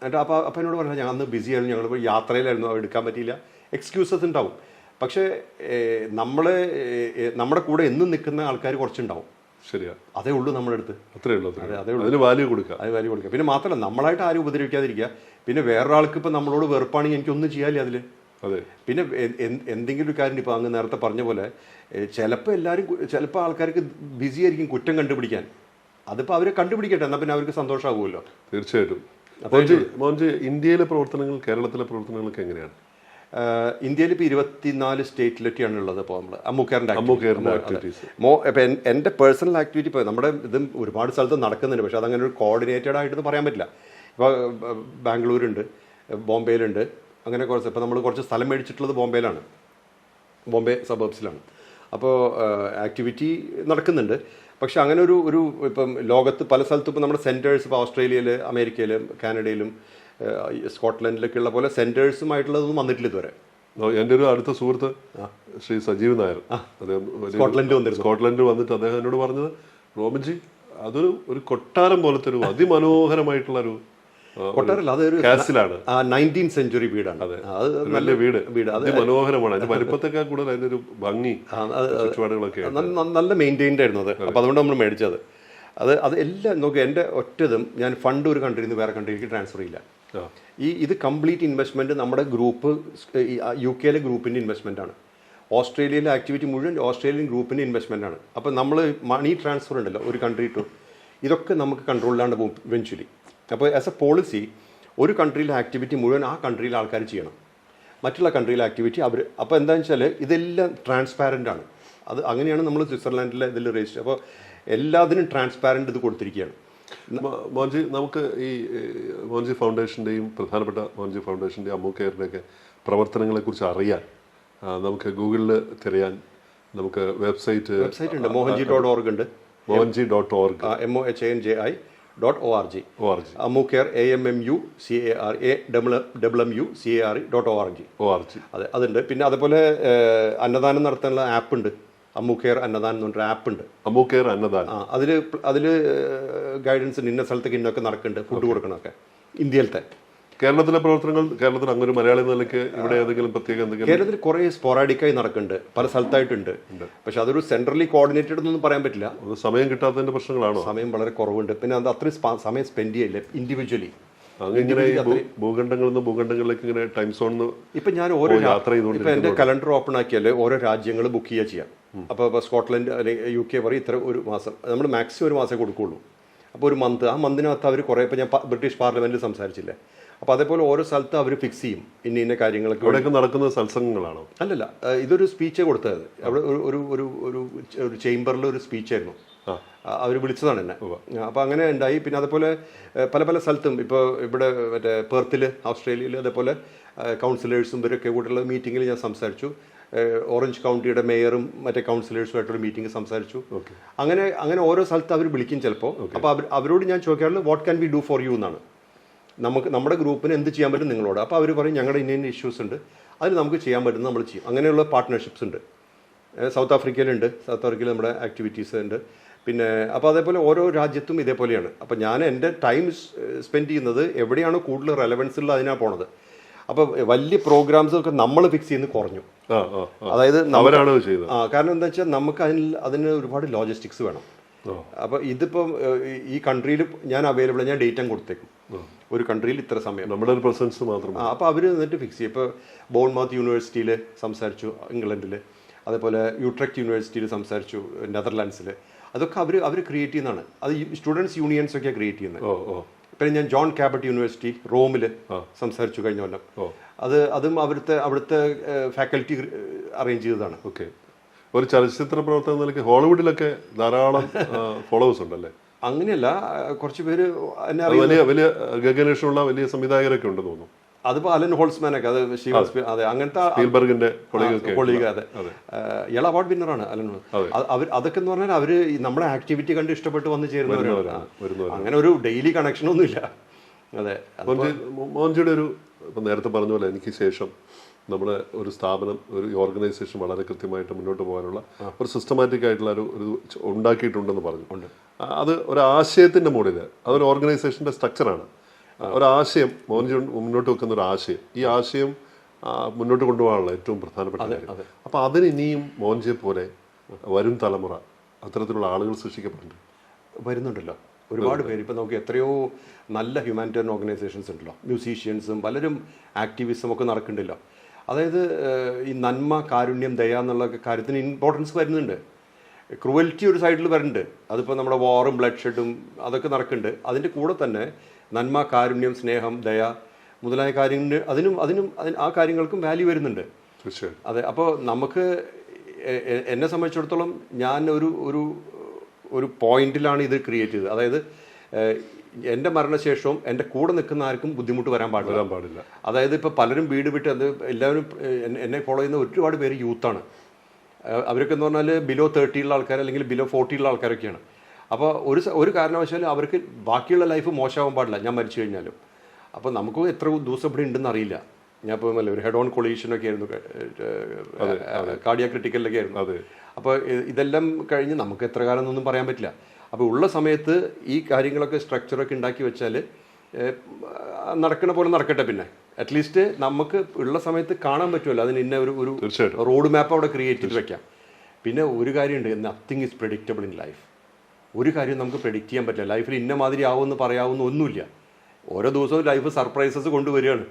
എന്നിട്ട് അപ്പോൾ എന്നോട് പറഞ്ഞാൽ ഞാൻ അന്ന് ബിസി ആയിരുന്നു, ഞങ്ങൾ യാത്രയിലായിരുന്നു, എടുക്കാൻ പറ്റിയില്ല, എക്സ്ക്യൂസസ് ഉണ്ടാവും. പക്ഷേ നമ്മുടെ കൂടെ എന്നും നിൽക്കുന്ന ആൾക്കാർ കുറച്ചുണ്ടാവും. ശരിയാ, അതേ ഉള്ളൂ നമ്മുടെ അടുത്ത്. അതേ ഉള്ളൂ. അതിന് വാല്യൂ കൊടുക്കുക. പിന്നെ മാത്രമല്ല നമ്മളായിട്ട് ആരും ഉപദ്രവിക്കാതിരിക്കുക. പിന്നെ വേറൊരാൾക്ക് ഇപ്പം നമ്മളോട് വെറുപ്പാണെങ്കിൽ എനിക്കൊന്നും ചെയ്യാനില്ല അതിൽ. പിന്നെ എന്തെങ്കിലും ഒരു കാര്യം ഇപ്പോൾ അങ്ങ് നേരത്തെ പറഞ്ഞ പോലെ ചിലപ്പോൾ ആൾക്കാർക്ക് ബിസി ആയിരിക്കും കുറ്റം കണ്ടുപിടിക്കാൻ. അതിപ്പോൾ അവരെ കണ്ടുപിടിക്കട്ടെ, എന്നാൽ പിന്നെ അവർക്ക് സന്തോഷമാകുമല്ലോ. തീർച്ചയായിട്ടും. മോഹൻജി, ഇന്ത്യയിലെ പ്രവർത്തനങ്ങൾ കേരളത്തിലെ പ്രവർത്തനങ്ങൾക്ക് എങ്ങനെയാണ്? ഇന്ത്യയിൽ ഇപ്പോൾ 24 സ്റ്റേറ്റിലൊക്കെയാണ് ഉള്ളത്. ഇപ്പോൾ നമ്മൾ അമ്മൂക്കേറിൻ്റെ ആക്ടിവിറ്റീസ്. ഇപ്പം എൻ്റെ പേഴ്സണൽ ആക്ടിവിറ്റി ഇപ്പോൾ നമ്മുടെ ഇതും ഒരുപാട് സ്ഥലത്ത് നടക്കുന്നുണ്ട്. പക്ഷേ അതങ്ങനെ ഒരു കോർഡിനേറ്റഡ് ആയിട്ടൊന്നും പറയാൻ പറ്റില്ല. ഇപ്പോൾ ബാംഗ്ലൂരുണ്ട്, ബോംബെയിലുണ്ട്, അങ്ങനെ കുറച്ച്. ഇപ്പോൾ നമ്മൾ കുറച്ച് സ്ഥലം മേടിച്ചിട്ടുള്ളത് ബോംബെ സബർബ്സിലാണ്. അപ്പോൾ ആക്ടിവിറ്റി നടക്കുന്നുണ്ട്. പക്ഷെ അങ്ങനെ ഒരു ഇപ്പം ലോകത്ത് പല സ്ഥലത്തും ഇപ്പോൾ നമ്മുടെ സെൻറ്റേഴ്സ് ഇപ്പോൾ ഓസ്ട്രേലിയയിൽ, അമേരിക്കയിലും, കാനഡയിലും, സ്കോട്ട്ലൻഡിലൊക്കെ ഉള്ള പോലെ സെൻറ്റേഴ്സുമായിട്ടുള്ളതൊന്നും വന്നിട്ടില്ല ഇതുവരെ. എൻ്റെ ഒരു അടുത്ത സുഹൃത്ത് ശ്രീ സജീവ് നായർ, അദ്ദേഹം സ്കോട്ട്ലൻഡ് വന്നിട്ട് അദ്ദേഹം എന്നോട് പറഞ്ഞത്, റോബിൻജി അതൊരു കൊട്ടാരം പോലത്തെ ഒരു അതിമനോഹരമായിട്ടുള്ള ഒരു കൊട്ടാരല്ല, അതൊരു കാസിലാണ്. 19th സെഞ്ചുറി വീടാണ്. അതെ, നല്ല വീട് അതിമനോഹരമാണ്. അതിന്റെ വലിപ്പത്തെക്കാൾ കൂടുതൽ അതിന്റെ ഒരു ഭംഗി, ചുറ്റുപാടുകളൊക്കെ നല്ല മെയിൻറ്റെയിൻഡ് ആയിരുന്നു അത്. അപ്പോൾ അതുകൊണ്ട് നമ്മൾ മേടിച്ചത്. അത് എല്ലാം നോക്കി. എൻ്റെ ഒറ്റതും ഞാൻ ഫണ്ട് ഒരു കൺട്രിയിൽ നിന്ന് വേറെ കൺട്രിയിലേക്ക് ട്രാൻസ്ഫർ ചെയ്യില്ല. ഇത് കംപ്ലീറ്റ് ഇൻവെസ്റ്റ്മെൻറ്റ് നമ്മുടെ ഗ്രൂപ്പ്, UK ഗ്രൂപ്പിൻ്റെ ഇൻവെസ്റ്റ്മെൻറ്റാണ്. ഓസ്ട്രേലിയയിലെ ആക്ടിവിറ്റി മുഴുവൻ ഓസ്ട്രേലിയൻ ഗ്രൂപ്പിൻ്റെ ഇൻവെസ്റ്റ്മെൻറ്റാണ്. അപ്പോൾ നമ്മൾ മണി ട്രാൻസ്ഫർ ഉണ്ടല്ലോ ഒരു കൺട്രി ടു, ഇതൊക്കെ നമുക്ക് കൺട്രോളിലാണ്ട് പോകും ഇവൻച്വലി. അപ്പോൾ ആസ് എ പോളിസി ഒരു കൺട്രിയിലെ ആക്ടിവിറ്റി മുഴുവൻ ആ കൺട്രിയിലെ ആൾക്കാർ ചെയ്യണം, മറ്റുള്ള കൺട്രിയിലെ ആക്ടിവിറ്റി അവർ. അപ്പോൾ എന്താണെന്ന് വെച്ചാൽ ഇതെല്ലാം ട്രാൻസ്പാരൻ്റ് ആണ്. അത് അങ്ങനെയാണ് നമ്മൾ സ്വിറ്റ്സർലാൻഡിലെ ഇതിൽ രജിസ്റ്റർ. അപ്പോൾ എല്ലാത്തിനും ട്രാൻസ്പാരൻ്റ് ഇത് കൊടുത്തിരിക്കുകയാണ്. മോഹൻജി, നമുക്ക് ഈ മോഹൻജി ഫൗണ്ടേഷൻ്റെയും പ്രധാനപ്പെട്ട മോഹൻജി ഫൗണ്ടേഷൻ്റെയും അമ്മൂക്കെയറിൻ്റെയൊക്കെ പ്രവർത്തനങ്ങളെക്കുറിച്ച് അറിയാൻ നമുക്ക് ഗൂഗിളിൽ തിരയാൻ നമുക്ക് വെബ്സൈറ്റ് ഉണ്ട്. mohanji.org ഉണ്ട്. mohanji.org mohanji.org. അമ്മൂക്കെയർ AMMUCARE.org. അതെ, അതുണ്ട്. പിന്നെ അതുപോലെ അന്നദാനം നടത്താനുള്ള ആപ്പ് ഉണ്ട്. അമ്മൂക്കെയർ അന്നദാനം എന്ന് പറഞ്ഞൊരു ആപ്പ് ഉണ്ട്. അമ്മൂക്കെയർ അന്നദാനം. അതിൽ ഗൈഡൻസ് ഉണ്ട്. ഇന്ന സ്ഥലത്തേക്ക് ഇന്നൊക്കെ നടക്കുന്നുണ്ട്, ഫുഡ് കൊടുക്കണമൊക്കെ. ഇന്ത്യയിലത്തെ കേരളത്തിലെ പ്രവർത്തനങ്ങൾ, കേരളത്തിൽ അങ്ങനെ ഒരു മലയാളി നിലയ്ക്ക് ഇവിടെ ഏതെങ്കിലും പ്രത്യേക എന്തെങ്കിലും? കേരളത്തിൽ കുറേ സ്പോറാഡിക്കായി നടക്കുന്നുണ്ട്, പല സ്ഥലത്തായിട്ടുണ്ട്. പക്ഷെ അതൊരു സെൻട്രലി കോർഡിനേറ്റഡ് എന്നൊന്നും പറയാൻ പറ്റില്ല. സമയം കിട്ടാത്തതിന്റെ പ്രശ്നങ്ങളാണോ? സമയം വളരെ കുറവുണ്ട്. പിന്നെ അത് അത്രയും സമയം സ്പെൻഡ് ചെയ്യില്ല ഇൻഡിവിജ്വലി. അങ്ങനെ ഭൂഖണ്ഡങ്ങളിൽ നിന്ന് ഭൂഖണ്ഡങ്ങളിലേക്ക് ഇങ്ങനെ ടൈം സോൺ ഇപ്പം ഞാൻ ഓരോ യാത്ര ചെയ്തുകൊണ്ട് ഇപ്പം എൻ്റെ കലണ്ടർ ഓപ്പൺ ആക്കിയാൽ ഓരോ രാജ്യങ്ങൾ ബുക്ക് ചെയ്യാം. അപ്പോൾ സ്കോട്ട്ലൻഡ് അല്ലെങ്കിൽ UK പറയും ഇത്ര ഒരു മാസം, നമ്മൾ മാക്സിമം ഒരു മാസമേ കൊടുക്കുകയുള്ളൂ. അപ്പോൾ ഒരു മന്ത്, ആ മന്തിനകത്ത് അവർ കുറേ, ഇപ്പോൾ ഞാൻ ബ്രിട്ടീഷ് പാർലമെൻറ്റിൽ സംസാരിച്ചില്ലേ, അപ്പോൾ അതേപോലെ ഓരോ സ്ഥലത്തും അവർ ഫിക്സ് ചെയ്യും ഇന്ന കാര്യങ്ങളൊക്കെ. ഇവിടെയൊക്കെ നടക്കുന്ന സത്സംഗങ്ങളാണോ? അല്ലല്ല, ഇതൊരു സ്പീച്ച് കൊടുത്തത്. അവിടെ ഒരു ചേംബറിൽ ഒരു സ്പീച്ചായിരുന്നു, അവർ വിളിച്ചതാണ് എന്നെ. അപ്പോൾ അങ്ങനെ ഉണ്ടായി. പിന്നെ അതുപോലെ പല സ്ഥലത്തും, ഇപ്പോൾ ഇവിടെ മറ്റേ പെർത്തിൽ ഓസ്ട്രേലിയയിൽ അതേപോലെ കൗൺസിലേഴ്സും ഇവരൊക്കെ കൂടെയുള്ള മീറ്റിങ്ങിൽ ഞാൻ സംസാരിച്ചു. ഓറഞ്ച് കൗണ്ടിയുടെ മേയറും മറ്റേ കൗൺസിലേഴ്സുമായിട്ടൊരു മീറ്റിംഗ് സംസാരിച്ചു. അങ്ങനെ ഓരോ സ്ഥലത്ത് അവർ വിളിക്കും ചിലപ്പോൾ. അപ്പോൾ അവരോട് ഞാൻ ചോദിക്കാറുള്ളത് what can we do for you എന്നാണ്. നമ്മുടെ ഗ്രൂപ്പിന് എന്ത് ചെയ്യാൻ പറ്റും നിങ്ങളോട്. അപ്പോൾ അവർ പറയും ഞങ്ങളുടെ ഇന്ന ഇഷ്യൂസ് ഉണ്ട്, അതിൽ നമുക്ക് ചെയ്യാൻ പറ്റുന്നത് നമ്മൾ ചെയ്യും. അങ്ങനെയുള്ള പാർട്ട്ണർഷിപ്സ് ഉണ്ട്. സൗത്ത് ആഫ്രിക്കയിൽ നമ്മുടെ ആക്ടിവിറ്റീസ് ഉണ്ട്. പിന്നെ അപ്പോൾ അതേപോലെ ഓരോ രാജ്യത്തും ഇതേപോലെയാണ്. അപ്പോൾ ഞാൻ എൻ്റെ ടൈം സ്പെൻഡ് ചെയ്യുന്നത് എവിടെയാണോ കൂടുതൽ റെലവൻസ് ഉള്ളത് അതിനാണ് പോണത്. അപ്പോൾ വലിയ പ്രോഗ്രാംസ് ഒക്കെ നമ്മൾ ഫിക്സ് ചെയ്യുന്നത് കുറഞ്ഞു. അതായത് അവരാണ് ചെയ്തത്. കാരണം എന്താ വെച്ചാൽ നമുക്ക് അതിന് ഒരുപാട് ലോജിസ്റ്റിക്സ് വേണം. അപ്പോൾ ഇതിപ്പം ഈ കൺട്രിയിൽ ഞാൻ അവൈലബിൾ, ഞാൻ ഡേറ്റ് കൊടുത്തേക്കും ഒരു കൺട്രിയിൽ ഇത്ര സമയം, നമ്മുടെ ഒരു പ്രസൻസ് മാത്രം. അപ്പോൾ അവർ എന്നിട്ട് ഫിക്സ് ചെയ്യും. ഇപ്പോൾ ബോൺമൗത്ത് യൂണിവേഴ്സിറ്റിയിൽ സംസാരിച്ചു ഇംഗ്ലണ്ടിൽ, അതേപോലെ യൂട്രെക്റ്റ് യൂണിവേഴ്സിറ്റിയിൽ സംസാരിച്ചു നെതർലാൻഡ്സിൽ. അതൊക്കെ അവർ ക്രിയേറ്റ് ചെയ്യുന്നതാണ്. അത് സ്റ്റുഡൻസ് യൂണിയൻസ് ഒക്കെയാണ് ക്രിയേറ്റ് ചെയ്യുന്നത്. പിന്നെ ഞാൻ ജോൺ കാബറ്റ് യൂണിവേഴ്സിറ്റി റോമിൽ സംസാരിച്ചു കഴിഞ്ഞ കൊല്ലം. അതും അവിടുത്തെ ഫാക്കൽറ്റി അറേഞ്ച് ചെയ്തതാണ്. ഓക്കെ. ഒരു ചലച്ചിത്ര പ്രവർത്തന നിലയ്ക്ക് ഹോളിവുഡിലൊക്കെ ധാരാളം ഫോളോവേഴ്സ് ഉണ്ടല്ലേ? അങ്ങനെയല്ല, കുറച്ച് പേര് വലിയ ഗഗനേഷമുള്ള വലിയ സംവിധായകരൊക്കെ ഉണ്ടെന്ന് തോന്നുന്നു. അതിപ്പോ അലൻ ഹോൾസ്മാനൊക്കെ, അത് അതെ, അങ്ങനത്തെ സ്പീൽബർഗിന്റെ കൊളീഗ്, അതെ, ഇയാൾ അവാർഡ് വിന്നറാണ് അലൻ. അതൊക്കെ എന്ന് പറഞ്ഞാൽ അവര് നമ്മുടെ ആക്ടിവിറ്റി കണ്ട് ഇഷ്ടപ്പെട്ട് വന്ന് ചേരുന്നവരാണ്. അങ്ങനെ ഒരു ഡെയിലി കണക്ഷൻ ഒന്നുമില്ല. അതെ. മോഹൻജിയുടെ ഒരു നേരത്തെ പറഞ്ഞ പോലെ എനിക്ക് ശേഷം നമ്മുടെ ഒരു സ്ഥാപനം, ഒരു ഓർഗനൈസേഷൻ വളരെ കൃത്യമായിട്ട് മുന്നോട്ട് പോകാനുള്ള ഒരു സിസ്റ്റമാറ്റിക് ആയിട്ടുള്ള ഒരു ഉണ്ടാക്കിയിട്ടുണ്ടെന്ന് പറഞ്ഞു. അത് ഒരു ആശയത്തിന്റെ മുകളിൽ, അതൊരു ഓർഗനൈസേഷന്റെ സ്ട്രക്ചറാണ്. ഒരാശയം, മോഹൻജി മുന്നോട്ട് വെക്കുന്ന ഒരു ആശയം, ഈ ആശയം മുന്നോട്ട് കൊണ്ടുപോകാനുള്ള ഏറ്റവും പ്രധാനപ്പെട്ട കാര്യം. അപ്പൊ അതിന് ഇനിയും മോഹൻജിയെ പോലെ വരും തലമുറ അത്തരത്തിലുള്ള ആളുകൾ വരുന്നുണ്ടല്ലോ ഒരുപാട് പേര്. ഇപ്പം നമുക്ക് എത്രയോ നല്ല ഹ്യൂമാനിറ്റേറിയൻ ഓർഗനൈസേഷൻസ് ഉണ്ടല്ലോ, മ്യൂസീഷ്യൻസും പലരും ആക്ടിവിസം ഒക്കെ നടക്കുന്നുണ്ടല്ലോ. അതായത് ഈ നന്മ, കാരുണ്യം, ദയ എന്നുള്ള കാര്യത്തിന് ഇമ്പോർട്ടൻസ് വരുന്നുണ്ട്. ക്രൂവൽറ്റി ഒരു സൈഡിൽ വരുന്നുണ്ട്. അതിപ്പോൾ നമ്മുടെ വാറും ബ്ലഡ് ഷെഡും അതൊക്കെ നടക്കുന്നുണ്ട്. അതിൻ്റെ കൂടെ തന്നെ നന്മ, കാരുണ്യം, സ്നേഹം, ദയ മുതലായ കാര്യങ്ങൾ അതിനും ആ കാര്യങ്ങൾക്കും വാല്യൂ വരുന്നുണ്ട്. അതെ. അപ്പോൾ നമുക്ക്, എന്നെ സംബന്ധിച്ചിടത്തോളം ഞാൻ ഒരു പോയിന്റിലാണ് ഇത് ക്രിയേറ്റ് ചെയ്തത്. അതായത് എൻ്റെ മരണശേഷവും എൻ്റെ കൂടെ നിൽക്കുന്ന ആർക്കും ബുദ്ധിമുട്ട് വരാൻ പാടില്ല. അതായത് ഇപ്പോൾ പലരും വീട് വിട്ട്, അത് എല്ലാവരും എന്നെ ഫോളോ ചെയ്യുന്ന ഒരുപാട് പേര് യൂത്താണ്. അവരൊക്കെ എന്ന് പറഞ്ഞാൽ ബിലോ 30 ഉള്ള ആൾക്കാർ, അല്ലെങ്കിൽ ബിലോ 40 ഉള്ള ആൾക്കാരൊക്കെയാണ്. അപ്പോൾ ഒരു കാരണവശാലും അവർക്ക് ബാക്കിയുള്ള ലൈഫ് മോശമാകാൻ പാടില്ല ഞാൻ മരിച്ചു കഴിഞ്ഞാലും. അപ്പോൾ നമുക്ക് എത്ര ദിവസം ഇവിടെ ഉണ്ടെന്ന് അറിയില്ല. ഞാൻ ഇപ്പോൾ ഒരു ഹെഡ് ഓൺ കൊളീഷനൊക്കെ ആയിരുന്നു, കാർഡിയാ ക്രിട്ടിക്കലിലൊക്കെ ആയിരുന്നു. അപ്പോൾ ഇതെല്ലാം കഴിഞ്ഞ് നമുക്ക് എത്ര കാലം എന്നൊന്നും പറയാൻ പറ്റില്ല. അപ്പോൾ ഉള്ള സമയത്ത് ഈ കാര്യങ്ങളൊക്കെ സ്ട്രക്ചറൊക്കെ ഉണ്ടാക്കി വെച്ചാൽ നടക്കണ പോലെ നടക്കട്ടെ. പിന്നെ അറ്റ്ലീസ്റ്റ് നമുക്ക് ഉള്ള സമയത്ത് കാണാൻ പറ്റുമല്ലോ, അതിന് ഇന്ന ഒരു റോഡ് മാപ്പ് അവിടെ ക്രിയേറ്റ് ചെയ്ത് വെക്കാം. പിന്നെ ഒരു കാര്യമുണ്ട്, nothing is predictable in life. ഒരു കാര്യം നമുക്ക് പ്രെഡിക്റ്റ് ചെയ്യാൻ പറ്റില്ല. ലൈഫിൽ ഇന്ന മാതിരി ആവുമെന്ന് പറയാവുന്ന ഒന്നുമില്ല. ഓരോ ദിവസവും ലൈഫ് സർപ്രൈസസ് കൊണ്ടുവരികയാണ്.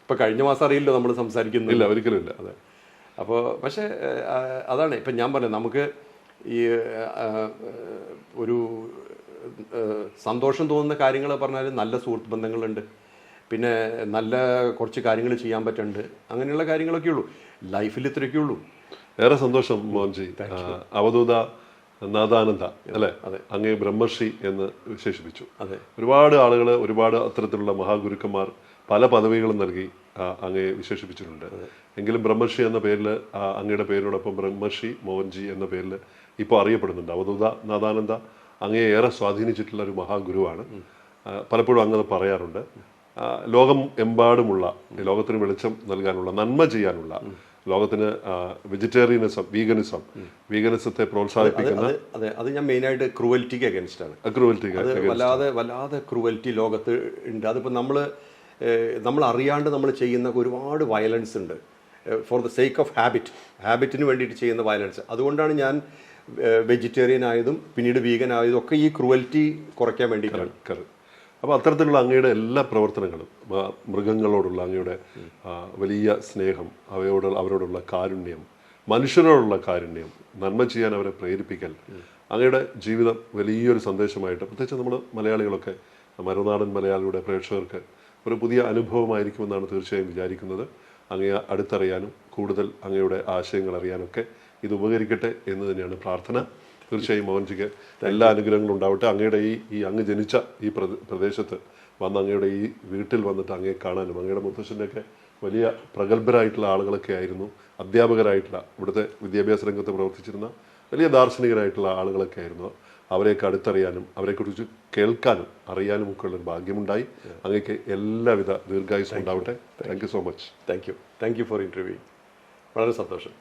ഇപ്പോൾ കഴിഞ്ഞ മാസം അറിയില്ലോ നമ്മൾ സംസാരിക്കുന്നില്ല, ഒരിക്കലുമില്ല. അതെ. അപ്പോൾ പക്ഷേ അതാണ് ഇപ്പം ഞാൻ പറഞ്ഞത്, നമുക്ക് ഈ ഒരു സന്തോഷം തോന്നുന്ന കാര്യങ്ങൾ പറഞ്ഞാൽ നല്ല സുഹൃത്ത് ബന്ധങ്ങളുണ്ട്, പിന്നെ നല്ല കുറച്ച് കാര്യങ്ങൾ ചെയ്യാൻ പറ്റുന്നുണ്ട്, അങ്ങനെയുള്ള കാര്യങ്ങളൊക്കെ ഉള്ളൂ ലൈഫിൽ. ഇത്രയൊക്കെ ഉള്ളൂ. ഏറെ സന്തോഷം മോഹൻജി. അവധൂത നാദാനന്ദ അല്ലേ, അങ്ങേ ബ്രഹ്മർഷി എന്ന് വിശേഷിപ്പിച്ചു. അതെ. ഒരുപാട് ആളുകൾ, ഒരുപാട് അത്തരത്തിലുള്ള മഹാഗുരുക്കന്മാർ പല പദവികളും നൽകി അങ്ങേ വിശേഷിപ്പിച്ചിട്ടുണ്ട്. എങ്കിലും ബ്രഹ്മർഷി എന്ന പേരിൽ, അങ്ങയുടെ പേരിനോടൊപ്പം ബ്രഹ്മർഷി മോഹൻജി എന്ന പേരിൽ ഇപ്പോൾ അറിയപ്പെടുന്നുണ്ട്. അവധൂത നാദാനന്ദ അങ്ങയെ ഏറെ സ്വാധീനിച്ചിട്ടുള്ള ഒരു മഹാഗുരുവാണ്. പലപ്പോഴും അങ്ങ് പറയാറുണ്ട്, ലോകം എമ്പാടുമുള്ള ലോകത്തിന് വെളിച്ചം നൽകാനുള്ള, നന്മ ചെയ്യാനുള്ള, ലോകത്തിന് വെജിറ്റേറിയനിസം, വീഗനിസത്തെ പ്രോത്സാഹിപ്പിക്കുന്ന. അതെ, അത് ഞാൻ മെയിനായിട്ട് ക്രൂവൽറ്റിക്ക് അഗൻസ്റ്റ് ആണ്. വല്ലാതെ ക്രൂവൽറ്റി ലോകത്ത് ഉണ്ട്. അതിപ്പോൾ നമ്മൾ അറിയാണ്ട് നമ്മൾ ചെയ്യുന്ന ഒരുപാട് വയലൻസ് ഉണ്ട്, ഫോർ ദ സേക്ക് ഓഫ് ഹാബിറ്റിന് വേണ്ടിയിട്ട് ചെയ്യുന്ന വയലൻസ്. അതുകൊണ്ടാണ് ഞാൻ വെജിറ്റേറിയൻ ആയതും പിന്നീട് വീഗൻ ആയതും ഒക്കെ ഈ ക്രൂവൽറ്റി കുറയ്ക്കാൻ വേണ്ടിയിട്ടാണ്. അപ്പോൾ അത്തരത്തിലുള്ള അങ്ങയുടെ എല്ലാ പ്രവർത്തനങ്ങളും, മൃഗങ്ങളോടുള്ള അങ്ങയുടെ വലിയ സ്നേഹം, അവരോടുള്ള കാരുണ്യം, മനുഷ്യരോടുള്ള കാരുണ്യം, നന്മ ചെയ്യാൻ അവരെ പ്രേരിപ്പിക്കൽ, അങ്ങയുടെ ജീവിതം വലിയൊരു സന്ദേശമായിട്ട്, പ്രത്യേകിച്ച് നമ്മൾ മലയാളികളൊക്കെ, മറുനാടൻ മലയാളിയുടെ പ്രേക്ഷകർക്ക് ഒരു പുതിയ അനുഭവമായിരിക്കുമെന്നാണ് തീർച്ചയായും വിചാരിക്കുന്നത്. അങ്ങയെ അടുത്തറിയാനും കൂടുതൽ അങ്ങയുടെ ആശയങ്ങൾ അറിയാനൊക്കെ ഇത് ഉപകരിക്കട്ടെ എന്ന് തന്നെയാണ് പ്രാർത്ഥന. തീർച്ചയായും മോഹൻജിക്ക് എല്ലാ അനുഗ്രഹങ്ങളും ഉണ്ടാവട്ടെ. അങ്ങയുടെ ഈ അങ്ങ് ജനിച്ച ഈ പ്രദേശത്ത് വന്ന്, അങ്ങയുടെ ഈ വീട്ടിൽ വന്നിട്ട് അങ്ങയെ കാണാനും, അങ്ങയുടെ മുത്തശ്ശൻ്റെയൊക്കെ വലിയ പ്രഗത്ഭരായിട്ടുള്ള ആളുകളൊക്കെ ആയിരുന്നു, അധ്യാപകരായിട്ടുള്ള, ഇവിടുത്തെ വിദ്യാഭ്യാസ രംഗത്ത് പ്രവർത്തിച്ചിരുന്ന വലിയ ദാർശനികരായിട്ടുള്ള ആളുകളൊക്കെ ആയിരുന്നു. അവരെയൊക്കെ അടുത്തറിയാനും അവരെക്കുറിച്ച് കേൾക്കാനും അറിയാനും ഒക്കെ ഉള്ളൊരു ഭാഗ്യമുണ്ടായി. അങ്ങേക്ക് എല്ലാവിധ ദീർഘായുസ്സും ഉണ്ടാവട്ടെ. Thank you so much. Thank you for interview. വളരെ സന്തോഷം.